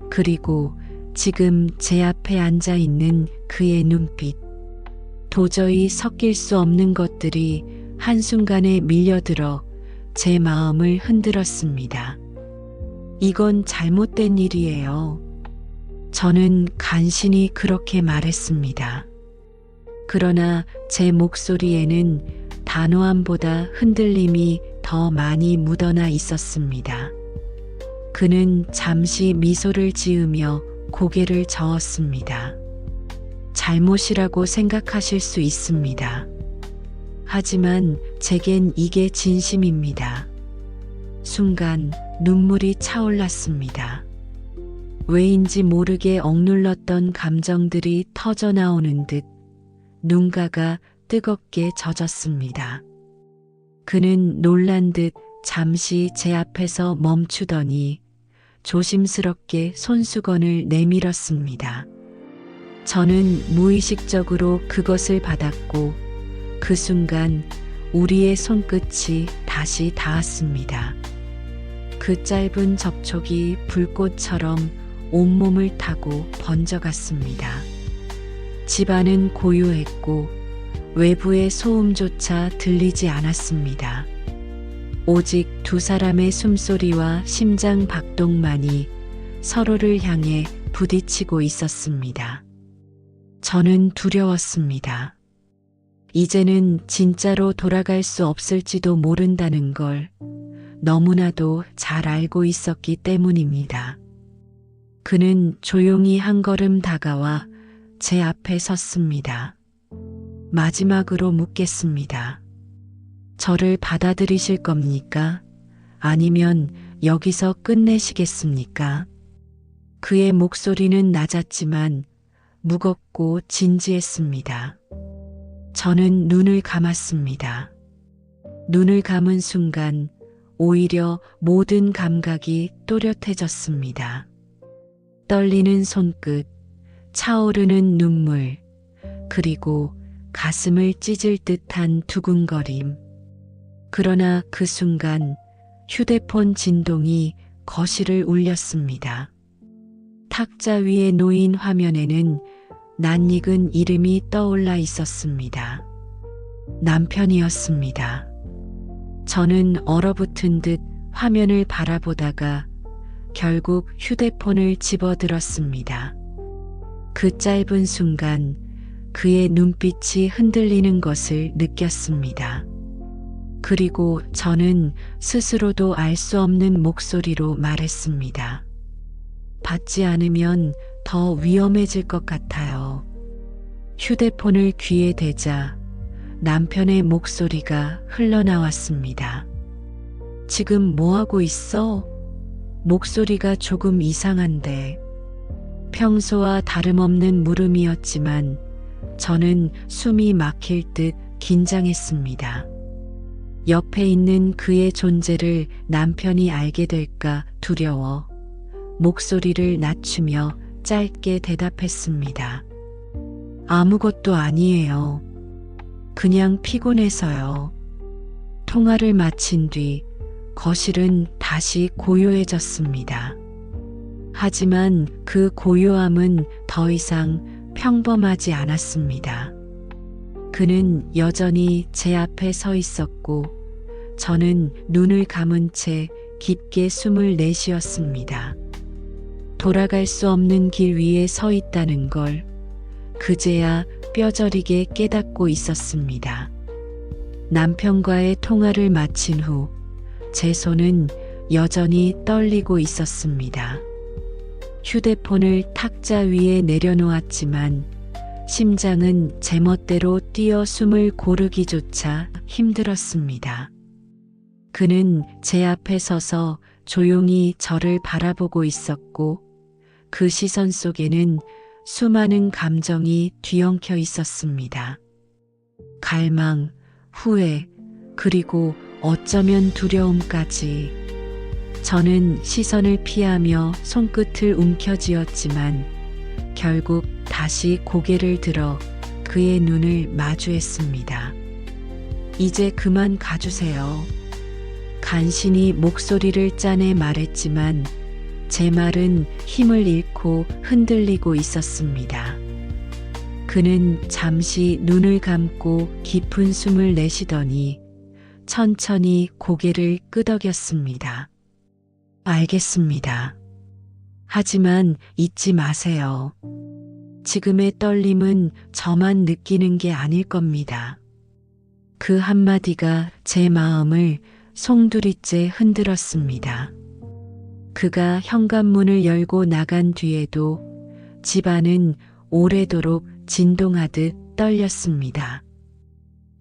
그리고 지금 제 앞에 앉아 있는 그의 눈빛. 도저히 섞일 수 없는 것들이 한순간에 밀려들어 제 마음을 흔들었습니다. 이건 잘못된 일이에요. 저는 간신히 그렇게 말했습니다. 그러나 제 목소리에는 단호함보다 흔들림이 더 많이 묻어나 있었습니다. 그는 잠시 미소를 지으며 고개를 저었습니다. 잘못이라고 생각하실 수 있습니다. 하지만 제겐 이게 진심입니다. 순간 눈물이 차올랐습니다. 왜인지 모르게 억눌렀던 감정들이 터져나오는 듯 눈가가 뜨겁게 젖었습니다. 그는 놀란 듯 잠시 제 앞에서 멈추더니 조심스럽게 손수건을 내밀었습니다. 저는 무의식적으로 그것을 받았고 그 순간 우리의 손끝이 다시 닿았습니다. 그 짧은 접촉이 불꽃처럼 온몸을 타고 번져갔습니다. 집안은 고요했고 외부의 소음조차 들리지 않았습니다. 오직 두 사람의 숨소리와 심장 박동만이 서로를 향해 부딪히고 있었습니다. 저는 두려웠습니다. 이제는 진짜로 돌아갈 수 없을지도 모른다는 걸 너무나도 잘 알고 있었기 때문입니다. 그는 조용히 한 걸음 다가와 제 앞에 섰습니다. 마지막으로 묻겠습니다. 저를 받아들이실 겁니까? 아니면 여기서 끝내시겠습니까? 그의 목소리는 낮았지만 무겁고 진지했습니다. 저는 눈을 감았습니다. 눈을 감은 순간 오히려 모든 감각이 또렷해졌습니다. 떨리는 손끝, 차오르는 눈물, 그리고 가슴을 찢을 듯한 두근거림. 그러나 그 순간 휴대폰 진동이 거실을 울렸습니다. 탁자 위에 놓인 화면에는 낯익은 이름이 떠올라 있었습니다. 남편이었습니다. 저는 얼어붙은 듯 화면을 바라보다가 결국 휴대폰을 집어들었습니다. 그 짧은 순간 그의 눈빛이 흔들리는 것을 느꼈습니다. 그리고 저는 스스로도 알 수 없는 목소리로 말했습니다. 받지 않으면 더 위험해질 것 같아요. 휴대폰을 귀에 대자 남편의 목소리가 흘러나왔습니다. 지금 뭐 하고 있어? 목소리가 조금 이상한데. 평소와 다름없는 물음이었지만 저는 숨이 막힐 듯 긴장했습니다. 옆에 있는 그의 존재를 남편이 알게 될까 두려워 목소리를 낮추며 짧게 대답했습니다. 아무것도 아니에요. 그냥 피곤해서요. 통화를 마친 뒤 거실은 다시 고요해졌습니다. 하지만 그 고요함은 더 이상 평범하지 않았습니다. 그는 여전히 제 앞에 서 있었고 저는 눈을 감은 채 깊게 숨을 내쉬었습니다. 돌아갈 수 없는 길 위에 서 있다는 걸 그제야 뼈저리게 깨닫고 있었습니다. 남편과의 통화를 마친 후 제 손은 여전히 떨리고 있었습니다. 휴대폰을 탁자 위에 내려놓았지만 심장은 제멋대로 뛰어 숨을 고르기조차 힘들었습니다. 그는 제 앞에 서서 조용히 저를 바라보고 있었고 그 시선 속에는 수많은 감정이 뒤엉켜 있었습니다. 갈망, 후회, 그리고 어쩌면 두려움까지. 저는 시선을 피하며 손끝을 움켜쥐었지만 결국 다시 고개를 들어 그의 눈을 마주했습니다. 이제 그만 가주세요. 간신히 목소리를 짜내 말했지만 제 말은 힘을 잃고 흔들리고 있었습니다. 그는 잠시 눈을 감고 깊은 숨을 내쉬더니 천천히 고개를 끄덕였습니다. 알겠습니다. 하지만 잊지 마세요. 지금의 떨림은 저만 느끼는 게 아닐 겁니다. 그 한마디가 제 마음을 송두리째 흔들었습니다. 그가 현관문을 열고 나간 뒤에도 집안은 오래도록 진동하듯 떨렸습니다.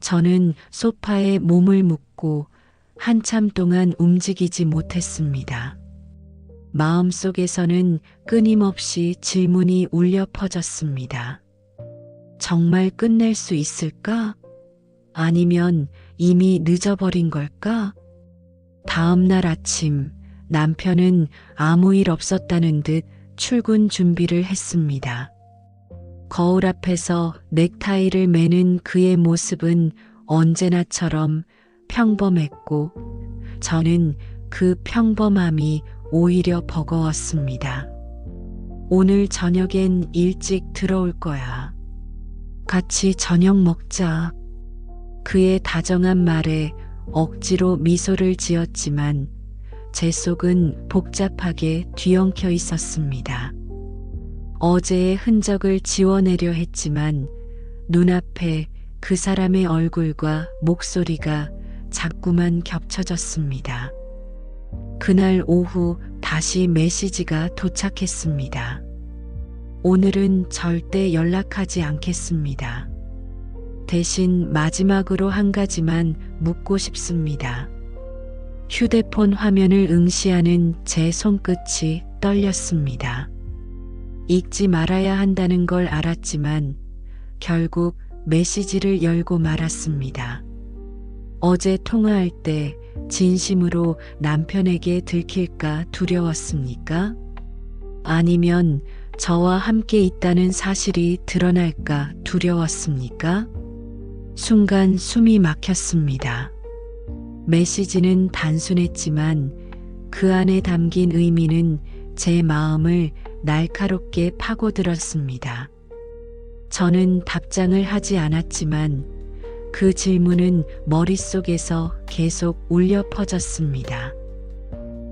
저는 소파에 몸을 묻고 한참 동안 움직이지 못했습니다. 마음속에서는 끊임없이 질문이 울려 퍼졌습니다. 정말 끝낼 수 있을까? 아니면 이미 늦어버린 걸까? 다음 날 아침 남편은 아무 일 없었다는 듯 출근 준비를 했습니다. 거울 앞에서 넥타이를 매는 그의 모습은 언제나처럼 평범했고 저는 그 평범함이 오히려 버거웠습니다. 오늘 저녁엔 일찍 들어올 거야. 같이 저녁 먹자. 그의 다정한 말에 억지로 미소를 지었지만 제 속은 복잡하게 뒤엉켜 있었습니다. 어제의 흔적을 지워내려 했지만 눈앞에 그 사람의 얼굴과 목소리가 자꾸만 겹쳐졌습니다. 그날 오후 다시 메시지가 도착했습니다. 오늘은 절대 연락하지 않겠습니다. 대신 마지막으로 한 가지만 묻고 싶습니다. 휴대폰 화면을 응시하는 제 손끝이 떨렸습니다. 읽지 말아야 한다는 걸 알았지만 결국 메시지를 열고 말았습니다. 어제 통화할 때 진심으로 남편에게 들킬까 두려웠습니까? 아니면 저와 함께 있다는 사실이 드러날까 두려웠습니까? 순간 숨이 막혔습니다. 메시지는 단순했지만 그 안에 담긴 의미는 제 마음을 날카롭게 파고들었습니다. 저는 답장을 하지 않았지만 그 질문은 머릿속에서 계속 울려 퍼졌습니다.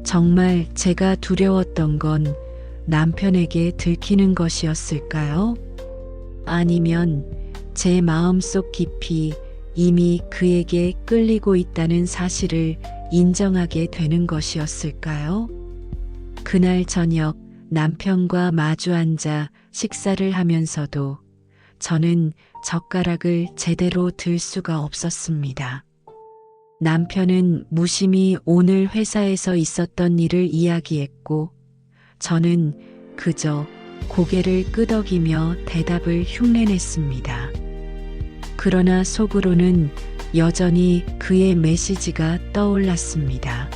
정말 제가 두려웠던 건 남편에게 들키는 것이었을까요? 아니면 제 마음속 깊이 이미 그에게 끌리고 있다는 사실을 인정하게 되는 것이었을까요? 그날 저녁 남편과 마주 앉아 식사를 하면서도 저는 젓가락을 제대로 들 수가 없었습니다. 남편은 무심히 오늘 회사에서 있었던 일을 이야기했고 저는 그저 고개를 끄덕이며 대답을 흉내냈습니다. 그러나 속으로는 여전히 그의 메시지가 떠올랐습니다.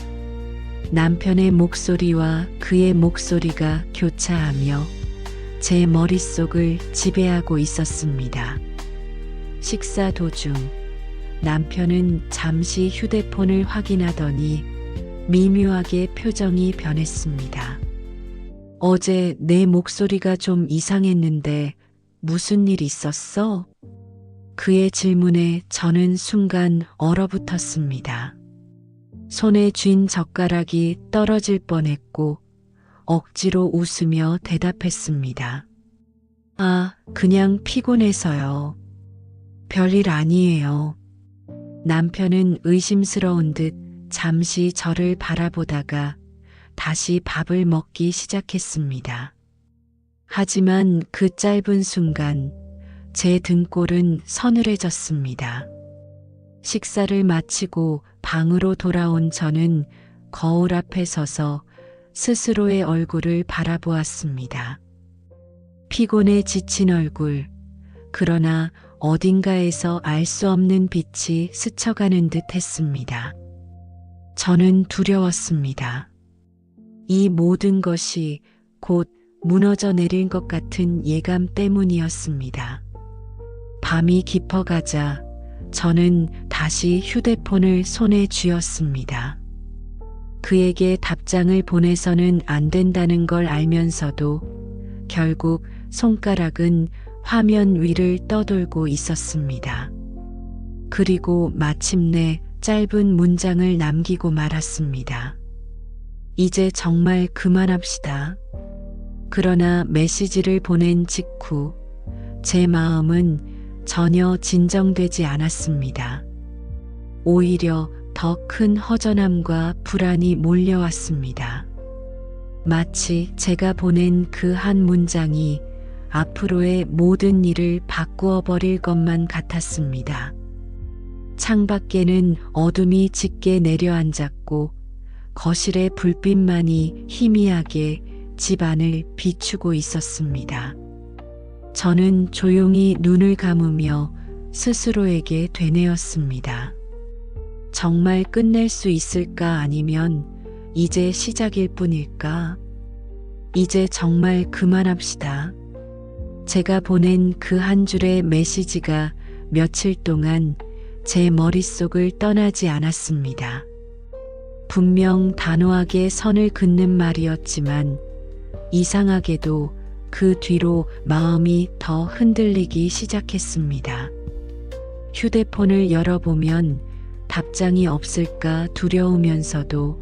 남편의 목소리와 그의 목소리가 교차하며 제 머릿속을 지배하고 있었습니다. 식사 도중 남편은 잠시 휴대폰을 확인하더니 미묘하게 표정이 변했습니다. 어제 내 목소리가 좀 이상했는데 무슨 일 있었어? 그의 질문에 저는 순간 얼어붙었습니다. 손에 쥔 젓가락이 떨어질 뻔했고 억지로 웃으며 대답했습니다. 아, 그냥 피곤해서요. 별일 아니에요. 남편은 의심스러운 듯 잠시 저를 바라보다가 다시 밥을 먹기 시작했습니다. 하지만 그 짧은 순간 제 등골은 서늘해졌습니다. 식사를 마치고 방으로 돌아온 저는 거울 앞에 서서 스스로의 얼굴을 바라보았습니다. 피곤에 지친 얼굴, 그러나 어딘가에서 알 수 없는 빛이 스쳐가는 듯 했습니다. 저는 두려웠습니다. 이 모든 것이 곧 무너져 내릴 것 같은 예감 때문이었습니다. 밤이 깊어가자 저는 다시 휴대폰을 손에 쥐었습니다. 그에게 답장을 보내서는 안 된다는 걸 알면서도 결국 손가락은 화면 위를 떠돌고 있었습니다. 그리고 마침내 짧은 문장을 남기고 말았습니다. 이제 정말 그만합시다. 그러나 메시지를 보낸 직후 제 마음은 전혀 진정되지 않았습니다. 오히려 더 큰 허전함과 불안이 몰려왔습니다. 마치 제가 보낸 그 한 문장이 앞으로의 모든 일을 바꾸어 버릴 것만 같았습니다. 창밖에는 어둠이 짙게 내려앉았고 거실의 불빛만이 희미하게 집 안을 비추고 있었습니다. 저는 조용히 눈을 감으며 스스로에게 되뇌었습니다. 정말 끝낼 수 있을까 아니면 이제 시작일 뿐일까? 이제 정말 그만합시다. 제가 보낸 그 한 줄의 메시지가 며칠 동안 제 머릿속을 떠나지 않았습니다. 분명 단호하게 선을 긋는 말이었지만 이상하게도 그 뒤로 마음이 더 흔들리기 시작했습니다. 휴대폰을 열어보면 답장이 없을까 두려우면서도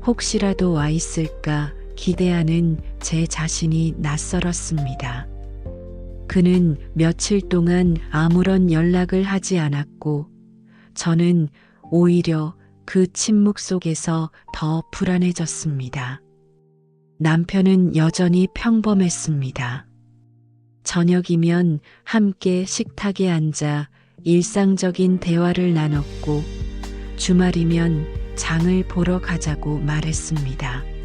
혹시라도 와 있을까 기대하는 제 자신이 낯설었습니다. 그는 며칠 동안 아무런 연락을 하지 않았고 저는 오히려 그 침묵 속에서 더 불안해졌습니다. 남편은 여전히 평범했습니다. 저녁이면 함께 식탁에 앉아 일상적인 대화를 나눴고 주말이면 장을 보러 가자고 말했습니다.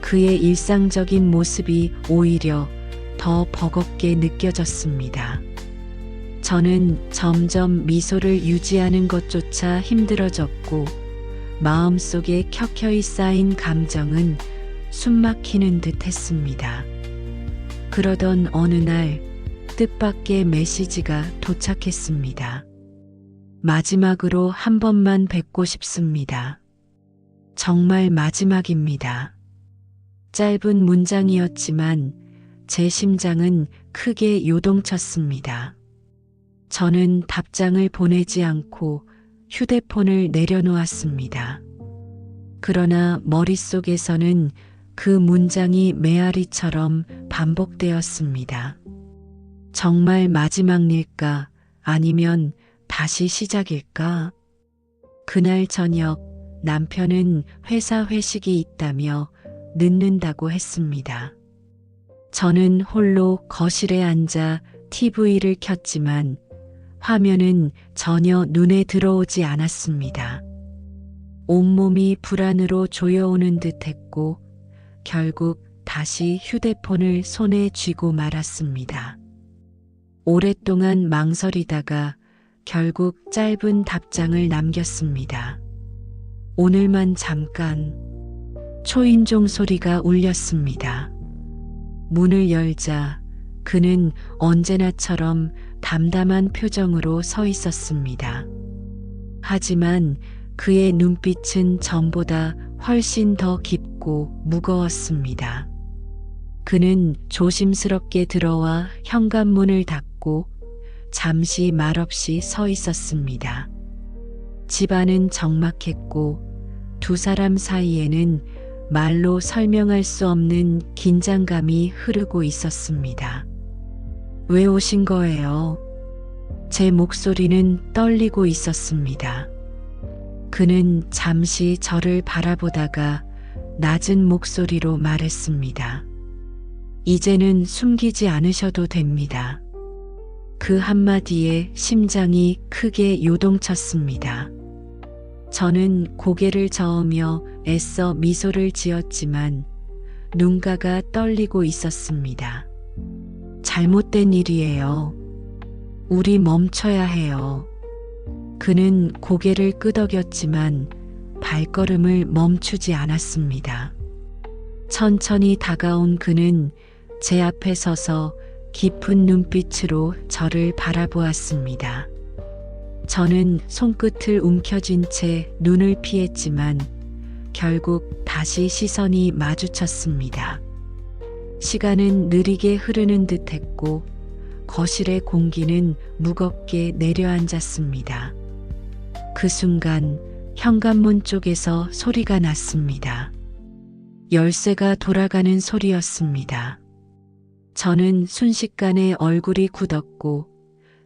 그의 일상적인 모습이 오히려 더 버겁게 느껴졌습니다. 저는 점점 미소를 유지하는 것조차 힘들어졌고 마음속에 켜켜이 쌓인 감정은 숨막히는 듯 했습니다. 그러던 어느 날 뜻밖의 메시지가 도착했습니다. 마지막으로 한 번만 뵙고 싶습니다. 정말 마지막입니다. 짧은 문장이었지만 제 심장은 크게 요동쳤습니다. 저는 답장을 보내지 않고 휴대폰을 내려놓았습니다. 그러나 머릿속에서는 그 문장이 메아리처럼 반복되었습니다. 정말 마지막 일까? 아니면 다시 시작일까? 그날 저녁 남편은 회사 회식이 있다며 늦는다고 했습니다. 저는 홀로 거실에 앉아 TV를 켰지만 화면은 전혀 눈에 들어오지 않았습니다. 온몸이 불안으로 조여오는 듯 했고 결국 다시 휴대폰을 손에 쥐고 말았습니다. 오랫동안 망설이다가 결국 짧은 답장을 남겼습니다. 오늘만 잠깐. 초인종 소리가 울렸습니다. 문을 열자 그는 언제나처럼 담담한 표정으로 서 있었습니다. 하지만 그의 눈빛은 전보다 훨씬 더 깊고 무거웠습니다. 그는 조심스럽게 들어와 현관문을 닫고 잠시 말없이 서 있었습니다. 집안은 적막했고 두 사람 사이에는 말로 설명할 수 없는 긴장감이 흐르고 있었습니다. 왜 오신 거예요? 제 목소리는 떨리고 있었습니다. 그는 잠시 저를 바라보다가 낮은 목소리로 말했습니다. 이제는 숨기지 않으셔도 됩니다. 그 한마디에 심장이 크게 요동쳤습니다. 저는 고개를 저으며 애써 미소를 지었지만 눈가가 떨리고 있었습니다. 잘못된 일이에요. 우리 멈춰야 해요. 그는 고개를 끄덕였지만 발걸음을 멈추지 않았습니다. 천천히 다가온 그는 제 앞에 서서 깊은 눈빛으로 저를 바라보았습니다. 저는 손끝을 움켜쥔 채 눈을 피했지만 결국 다시 시선이 마주쳤습니다. 시간은 느리게 흐르는 듯했고 거실의 공기는 무겁게 내려앉았습니다. 그 순간 현관문 쪽에서 소리가 났습니다. 열쇠가 돌아가는 소리였습니다. 저는 순식간에 얼굴이 굳었고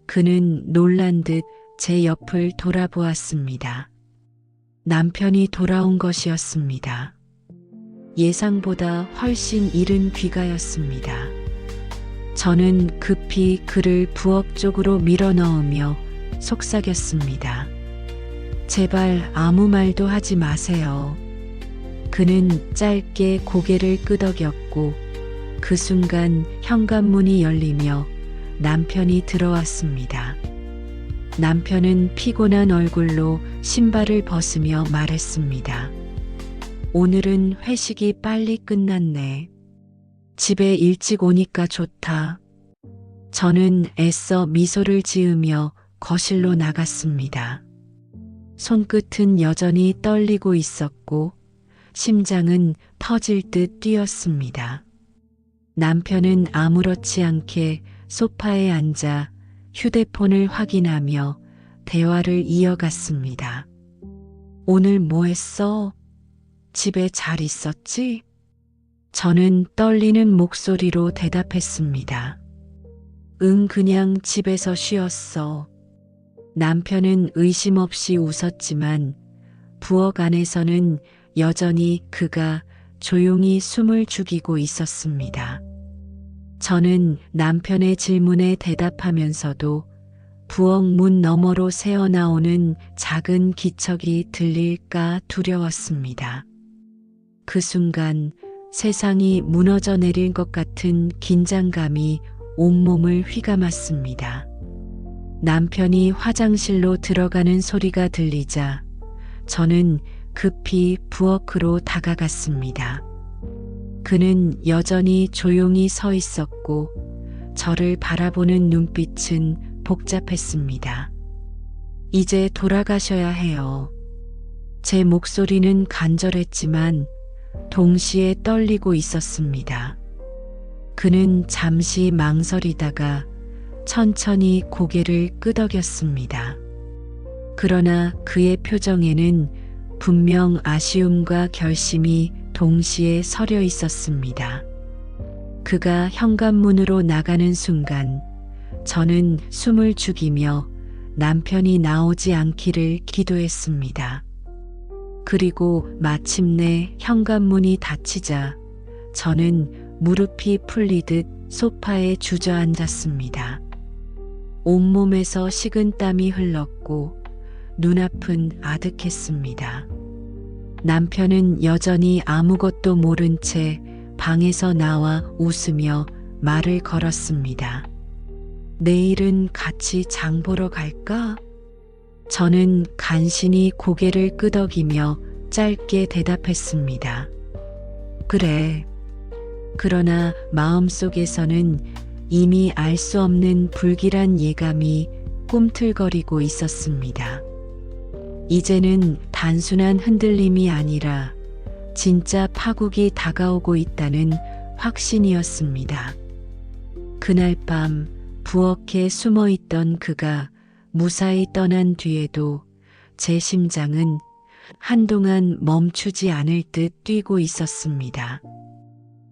그는 놀란 듯 제 옆을 돌아보았습니다. 남편이 돌아온 것이었습니다. 예상보다 훨씬 이른 귀가였습니다. 저는 급히 그를 부엌 쪽으로 밀어넣으며 속삭였습니다. 제발 아무 말도 하지 마세요. 그는 짧게 고개를 끄덕였고 그 순간 현관문이 열리며 남편이 들어왔습니다. 남편은 피곤한 얼굴로 신발을 벗으며 말했습니다. 오늘은 회식이 빨리 끝났네. 집에 일찍 오니까 좋다. 저는 애써 미소를 지으며 거실로 나갔습니다. 손끝은 여전히 떨리고 있었고 심장은 터질 듯 뛰었습니다. 남편은 아무렇지 않게 소파에 앉아 휴대폰을 확인하며 대화를 이어갔습니다. 오늘 뭐 했어? 집에 잘 있었지? 저는 떨리는 목소리로 대답했습니다. 응, 그냥 집에서 쉬었어. 남편은 의심 없이 웃었지만 부엌 안에서는 여전히 그가 조용히 숨을 죽이고 있었습니다. 저는 남편의 질문에 대답하면서도 부엌 문 너머로 새어나오는 작은 기척이 들릴까 두려웠습니다. 그 순간 세상이 무너져 내릴 것 같은 긴장감이 온몸을 휘감았습니다. 남편이 화장실로 들어가는 소리가 들리자 저는 급히 부엌으로 다가갔습니다. 그는 여전히 조용히 서 있었고 저를 바라보는 눈빛은 복잡했습니다. 이제 돌아가셔야 해요. 제 목소리는 간절했지만 동시에 떨리고 있었습니다. 그는 잠시 망설이다가 천천히 고개를 끄덕였습니다. 그러나 그의 표정에는 분명 아쉬움과 결심이 동시에 서려 있었습니다. 그가 현관문으로 나가는 순간 저는 숨을 죽이며 남편이 나오지 않기를 기도했습니다. 그리고 마침내 현관문이 닫히자 저는 무릎이 풀리듯 소파에 주저앉았습니다. 온몸에서 식은땀이 흘렀고 눈앞은 아득했습니다. 남편은 여전히 아무것도 모른 채 방에서 나와 웃으며 말을 걸었습니다. 내일은 같이 장 보러 갈까? 저는 간신히 고개를 끄덕이며 짧게 대답했습니다. 그래. 그러나 마음속에서는 이미 알 수 없는 불길한 예감이 꿈틀거리고 있었습니다. 이제는 단순한 흔들림이 아니라 진짜 파국이 다가오고 있다는 확신이었습니다. 그날 밤 부엌에 숨어 있던 그가 무사히 떠난 뒤에도 제 심장은 한동안 멈추지 않을 듯 뛰고 있었습니다.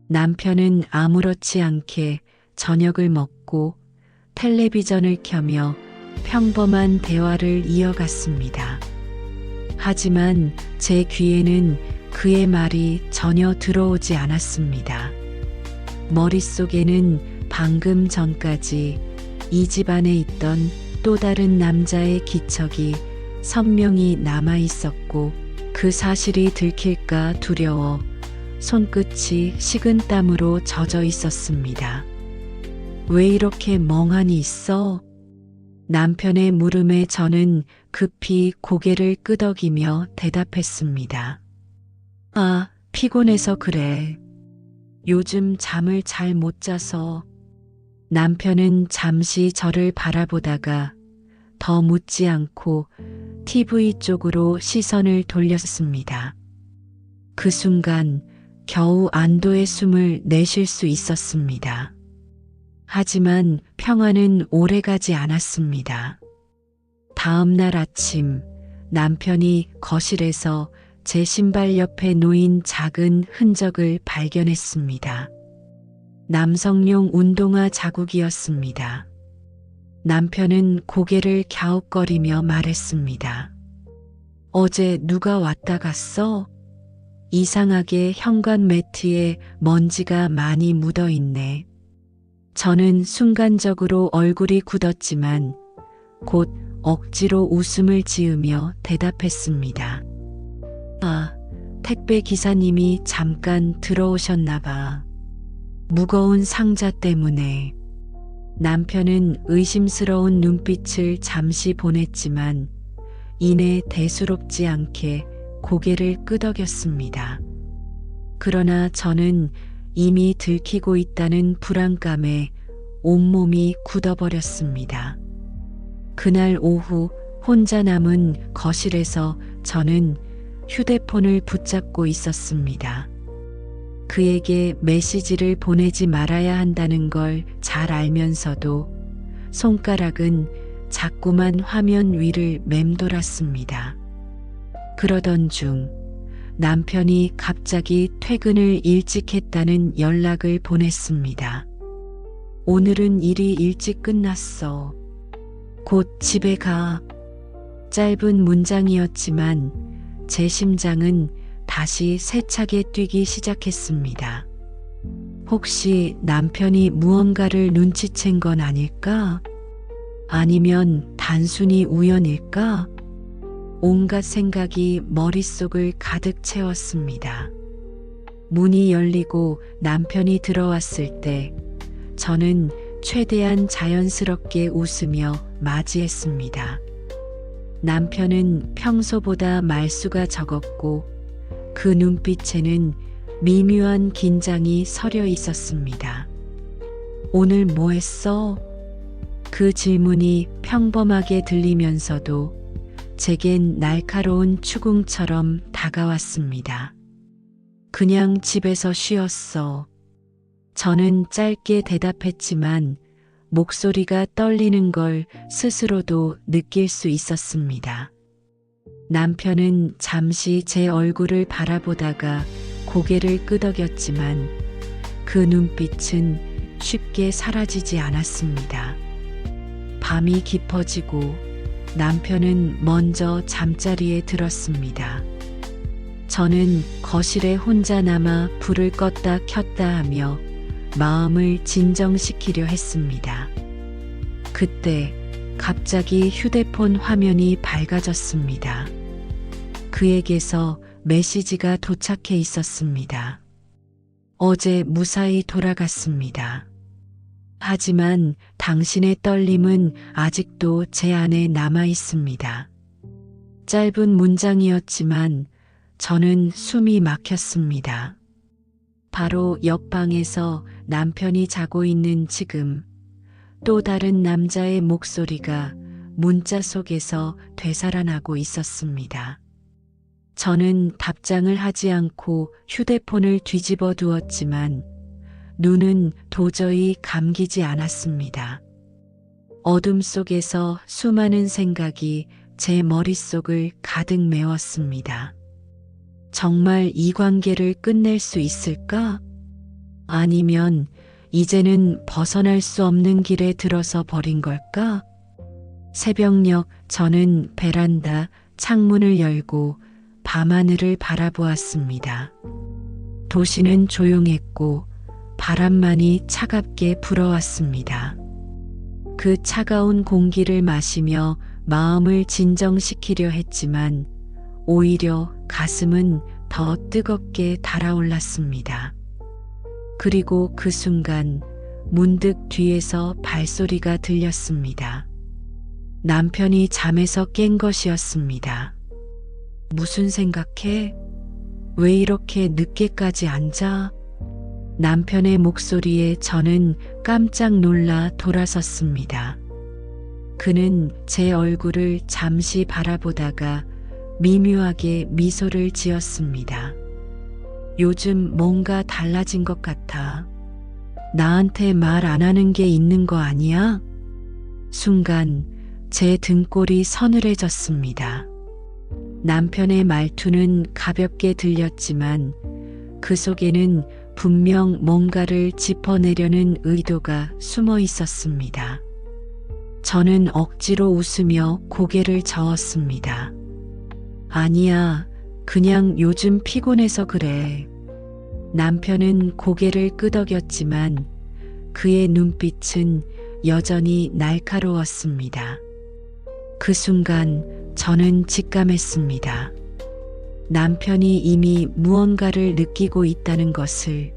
남편은 아무렇지 않게 저녁을 먹고 텔레비전을 켜며 평범한 대화를 이어갔습니다. 하지만 제 귀에는 그의 말이 전혀 들어오지 않았습니다. 머릿속에는 방금 전까지 이 집안에 있던 또 다른 남자의 기척이 선명히 남아 있었고 그 사실이 들킬까 두려워 손끝이 식은땀으로 젖어 있었습니다. 왜 이렇게 멍하니 있어? 남편의 물음에 저는 급히 고개를 끄덕이며 대답했습니다. 아, 피곤해서 그래. 요즘 잠을 잘 못 자서. 남편은 잠시 저를 바라보다가 더 묻지 않고 TV 쪽으로 시선을 돌렸습니다. 그 순간 겨우 안도의 숨을 내쉴 수 있었습니다. 하지만 평화는 오래가지 않았습니다. 다음 날 아침 남편이 거실에서 제 신발 옆에 놓인 작은 흔적을 발견했습니다. 남성용 운동화 자국이었습니다. 남편은 고개를 갸웃거리며 말했습니다. 어제 누가 왔다 갔어? 이상하게 현관 매트에 먼지가 많이 묻어 있네. 저는 순간적으로 얼굴이 굳었지만 곧 억지로 웃음을 지으며 대답했습니다. 아, 택배 기사님이 잠깐 들어오셨나 봐. 무거운 상자 때문에. 남편은 의심스러운 눈빛을 잠시 보냈지만 이내 대수롭지 않게 고개를 끄덕였습니다. 그러나 저는 이미 들키고 있다는 불안감에 온몸이 굳어버렸습니다. 그날 오후 혼자 남은 거실에서 저는 휴대폰을 붙잡고 있었습니다. 그에게 메시지를 보내지 말아야 한다는 걸 잘 알면서도 손가락은 자꾸만 화면 위를 맴돌았습니다. 그러던 중 남편이 갑자기 퇴근을 일찍 했다는 연락을 보냈습니다. 오늘은 일이 일찍 끝났어. 곧 집에 가. 짧은 문장이었지만 제 심장은 다시 세차게 뛰기 시작했습니다. 혹시 남편이 무언가를 눈치챈 건 아닐까? 아니면 단순히 우연일까? 온갖 생각이 머릿속을 가득 채웠습니다. 문이 열리고 남편이 들어왔을 때 저는 최대한 자연스럽게 웃으며 맞이했습니다. 남편은 평소보다 말수가 적었고 그 눈빛에는 미묘한 긴장이 서려 있었습니다. 오늘 뭐 했어? 그 질문이 평범하게 들리면서도 제겐 날카로운 추궁처럼 다가왔습니다. 그냥 집에서 쉬었어. 저는 짧게 대답했지만 목소리가 떨리는 걸 스스로도 느낄 수 있었습니다. 남편은 잠시 제 얼굴을 바라보다가 고개를 끄덕였지만 그 눈빛은 쉽게 사라지지 않았습니다. 밤이 깊어지고 남편은 먼저 잠자리에 들었습니다. 저는 거실에 혼자 남아 불을 껐다 켰다 하며 마음을 진정시키려 했습니다. 그때 갑자기 휴대폰 화면이 밝아졌습니다. 그에게서 메시지가 도착해 있었습니다. 어제 무사히 돌아갔습니다. 하지만 당신의 떨림은 아직도 제 안에 남아 있습니다. 짧은 문장이었지만 저는 숨이 막혔습니다. 바로 옆방에서 남편이 자고 있는 지금 또 다른 남자의 목소리가 문자 속에서 되살아나고 있었습니다. 저는 답장을 하지 않고 휴대폰을 뒤집어 두었지만 눈은 도저히 감기지 않았습니다. 어둠 속에서 수많은 생각이 제 머릿속을 가득 메웠습니다. 정말 이 관계를 끝낼 수 있을까? 아니면 이제는 벗어날 수 없는 길에 들어서 버린 걸까? 새벽녘 저는 베란다 창문을 열고 밤하늘을 바라보았습니다. 도시는 조용했고 바람만이 차갑게 불어왔습니다. 그 차가운 공기를 마시며 마음을 진정시키려 했지만 오히려 가슴은 더 뜨겁게 달아올랐습니다. 그리고 그 순간 문득 뒤에서 발소리가 들렸습니다. 남편이 잠에서 깬 것이었습니다. 무슨 생각해? 왜 이렇게 늦게까지 앉아? 남편의 목소리에 저는 깜짝 놀라 돌아섰습니다. 그는 제 얼굴을 잠시 바라보다가 미묘하게 미소를 지었습니다. 요즘 뭔가 달라진 것 같아. 나한테 말 안 하는 게 있는 거 아니야? 순간 제 등골이 서늘해졌습니다. 남편의 말투는 가볍게 들렸지만 그 속에는 분명 뭔가를 짚어내려는 의도가 숨어 있었습니다. 저는 억지로 웃으며 고개를 저었습니다. 아니야, 그냥 요즘 피곤해서 그래. 남편은 고개를 끄덕였지만 그의 눈빛은 여전히 날카로웠습니다. 그 순간 저는 직감했습니다. 남편이 이미 무언가를 느끼고 있다는 것을.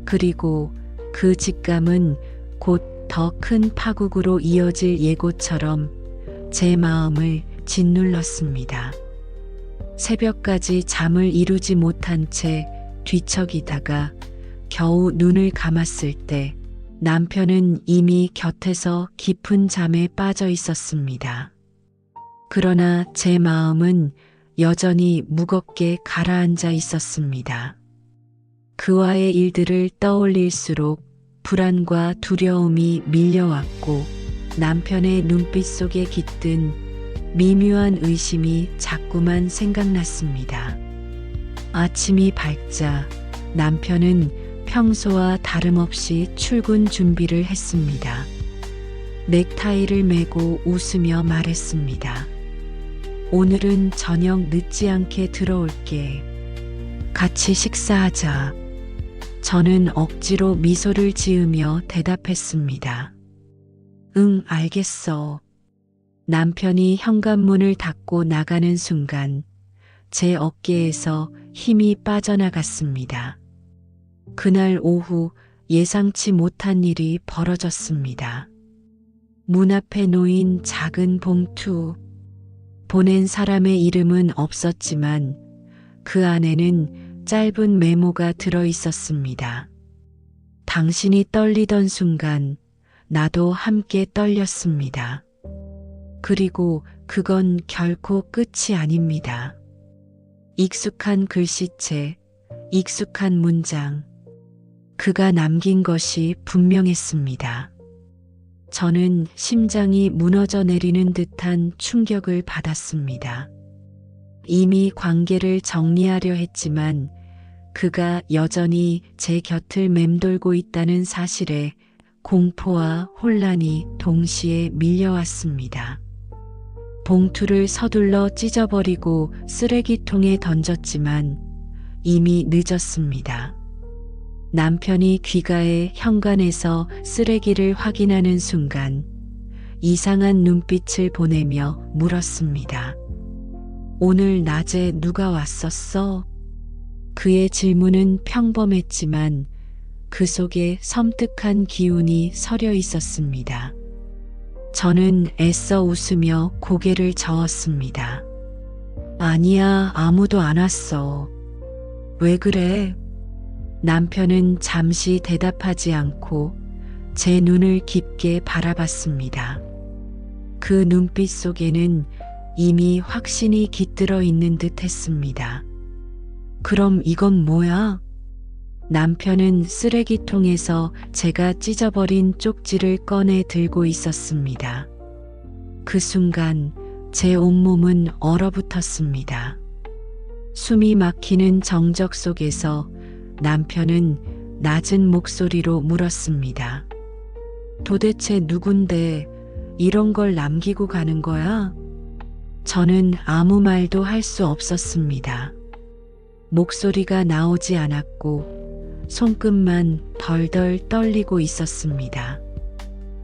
그리고 그 직감은 곧 더 큰 파국으로 이어질 예고처럼 제 마음을 짓눌렀습니다. 새벽까지 잠을 이루지 못한 채 뒤척이다가 겨우 눈을 감았을 때 남편은 이미 곁에서 깊은 잠에 빠져 있었습니다. 그러나 제 마음은 여전히 무겁게 가라앉아 있었습니다. 그와의 일들을 떠올릴수록 불안과 두려움이 밀려왔고 남편의 눈빛 속에 깃든 미묘한 의심이 자꾸만 생각났습니다. 아침이 밝자 남편은 평소와 다름없이 출근 준비를 했습니다. 넥타이를 매고 웃으며 말했습니다. 오늘은 저녁 늦지 않게 들어올게. 같이 식사하자. 저는 억지로 미소를 지으며 대답했습니다. 응, 알겠어. 남편이 현관문을 닫고 나가는 순간 제 어깨에서 힘이 빠져나갔습니다. 그날 오후 예상치 못한 일이 벌어졌습니다. 문 앞에 놓인 작은 봉투. 보낸 사람의 이름은 없었지만 그 안에는 짧은 메모가 들어 있었습니다. 당신이 떨리던 순간 나도 함께 떨렸습니다. 그리고 그건 결코 끝이 아닙니다. 익숙한 글씨체, 익숙한 문장. 그가 남긴 것이 분명했습니다. 저는 심장이 무너져 내리는 듯한 충격을 받았습니다. 이미 관계를 정리하려 했지만 그가 여전히 제 곁을 맴돌고 있다는 사실에 공포와 혼란이 동시에 밀려왔습니다. 봉투를 서둘러 찢어버리고 쓰레기통에 던졌지만 이미 늦었습니다. 남편이 귀가해 현관에서 쓰레기를 확인하는 순간 이상한 눈빛을 보내며 물었습니다. 오늘 낮에 누가 왔었어? 그의 질문은 평범했지만 그 속에 섬뜩한 기운이 서려 있었습니다. 저는 애써 웃으며 고개를 저었습니다. 아니야, 아무도 안 왔어. 왜 그래? 남편은 잠시 대답하지 않고 제 눈을 깊게 바라봤습니다. 그 눈빛 속에는 이미 확신이 깃들어 있는 듯 했습니다. 그럼 이건 뭐야? 남편은 쓰레기통에서 제가 찢어버린 쪽지를 꺼내 들고 있었습니다. 그 순간 제 온몸은 얼어붙었습니다. 숨이 막히는 정적 속에서 남편은 낮은 목소리로 물었습니다. 도대체 누군데 이런 걸 남기고 가는 거야? 저는 아무 말도 할 수 없었습니다. 목소리가 나오지 않았고 손끝만 덜덜 떨리고 있었습니다.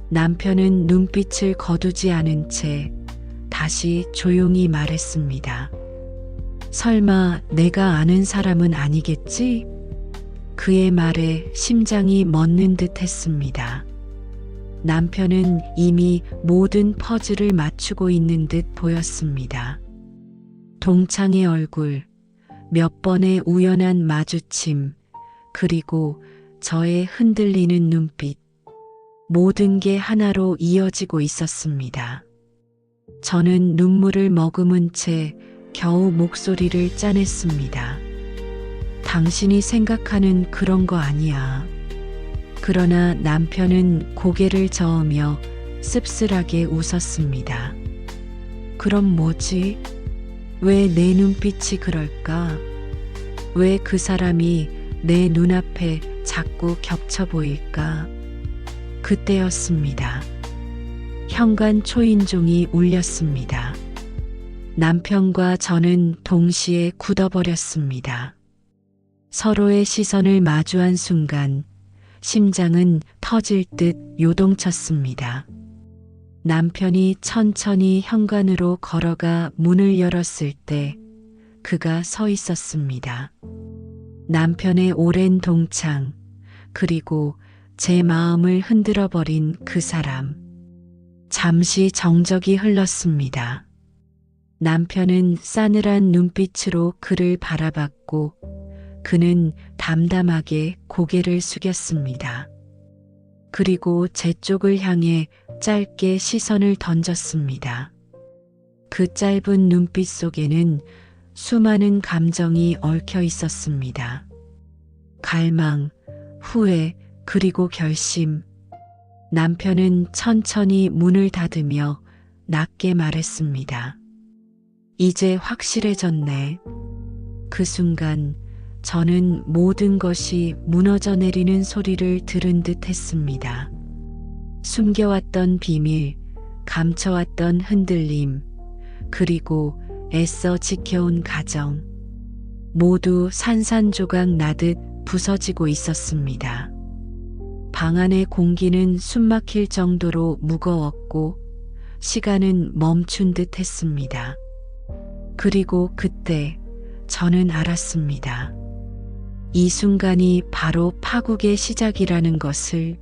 남편은 눈빛을 거두지 않은 채 다시 조용히 말했습니다. 설마 내가 아는 사람은 아니겠지? 그의 말에 심장이 멎는 듯 했습니다. 남편은 이미 모든 퍼즐을 맞추고 있는 듯 보였습니다. 동창의 얼굴, 몇 번의 우연한 마주침, 그리고 저의 흔들리는 눈빛. 모든 게 하나로 이어지고 있었습니다. 저는 눈물을 머금은 채 겨우 목소리를 짜냈습니다. 당신이 생각하는 그런 거 아니야. 그러나 남편은 고개를 저으며 씁쓸하게 웃었습니다. 그럼 뭐지? 왜 내 눈빛이 그럴까? 왜 그 사람이 내 눈앞에 자꾸 겹쳐 보일까? 그때였습니다. 현관 초인종이 울렸습니다. 남편과 저는 동시에 굳어버렸습니다. 서로의 시선을 마주한 순간 심장은 터질 듯 요동쳤습니다. 남편이 천천히 현관으로 걸어가 문을 열었을 때 그가 서 있었습니다. 남편의 오랜 동창, 그리고 제 마음을 흔들어버린 그 사람. 잠시 정적이 흘렀습니다. 남편은 싸늘한 눈빛으로 그를 바라봤고 그는 담담하게 고개를 숙였습니다. 그리고 제 쪽을 향해 짧게 시선을 던졌습니다. 그 짧은 눈빛 속에는 수많은 감정이 얽혀 있었습니다. 갈망, 후회, 그리고 결심. 남편은 천천히 문을 닫으며 낮게 말했습니다. 이제 확실해졌네. 그 순간 저는 모든 것이 무너져 내리는 소리를 들은 듯 했습니다. 숨겨왔던 비밀, 감춰왔던 흔들림, 그리고 애써 지켜온 가정. 모두 산산조각 나듯 부서지고 있었습니다. 방 안의 공기는 숨막힐 정도로 무거웠고 시간은 멈춘 듯 했습니다. 그리고 그때 저는 알았습니다. 이 순간이 바로 파국의 시작이라는 것을.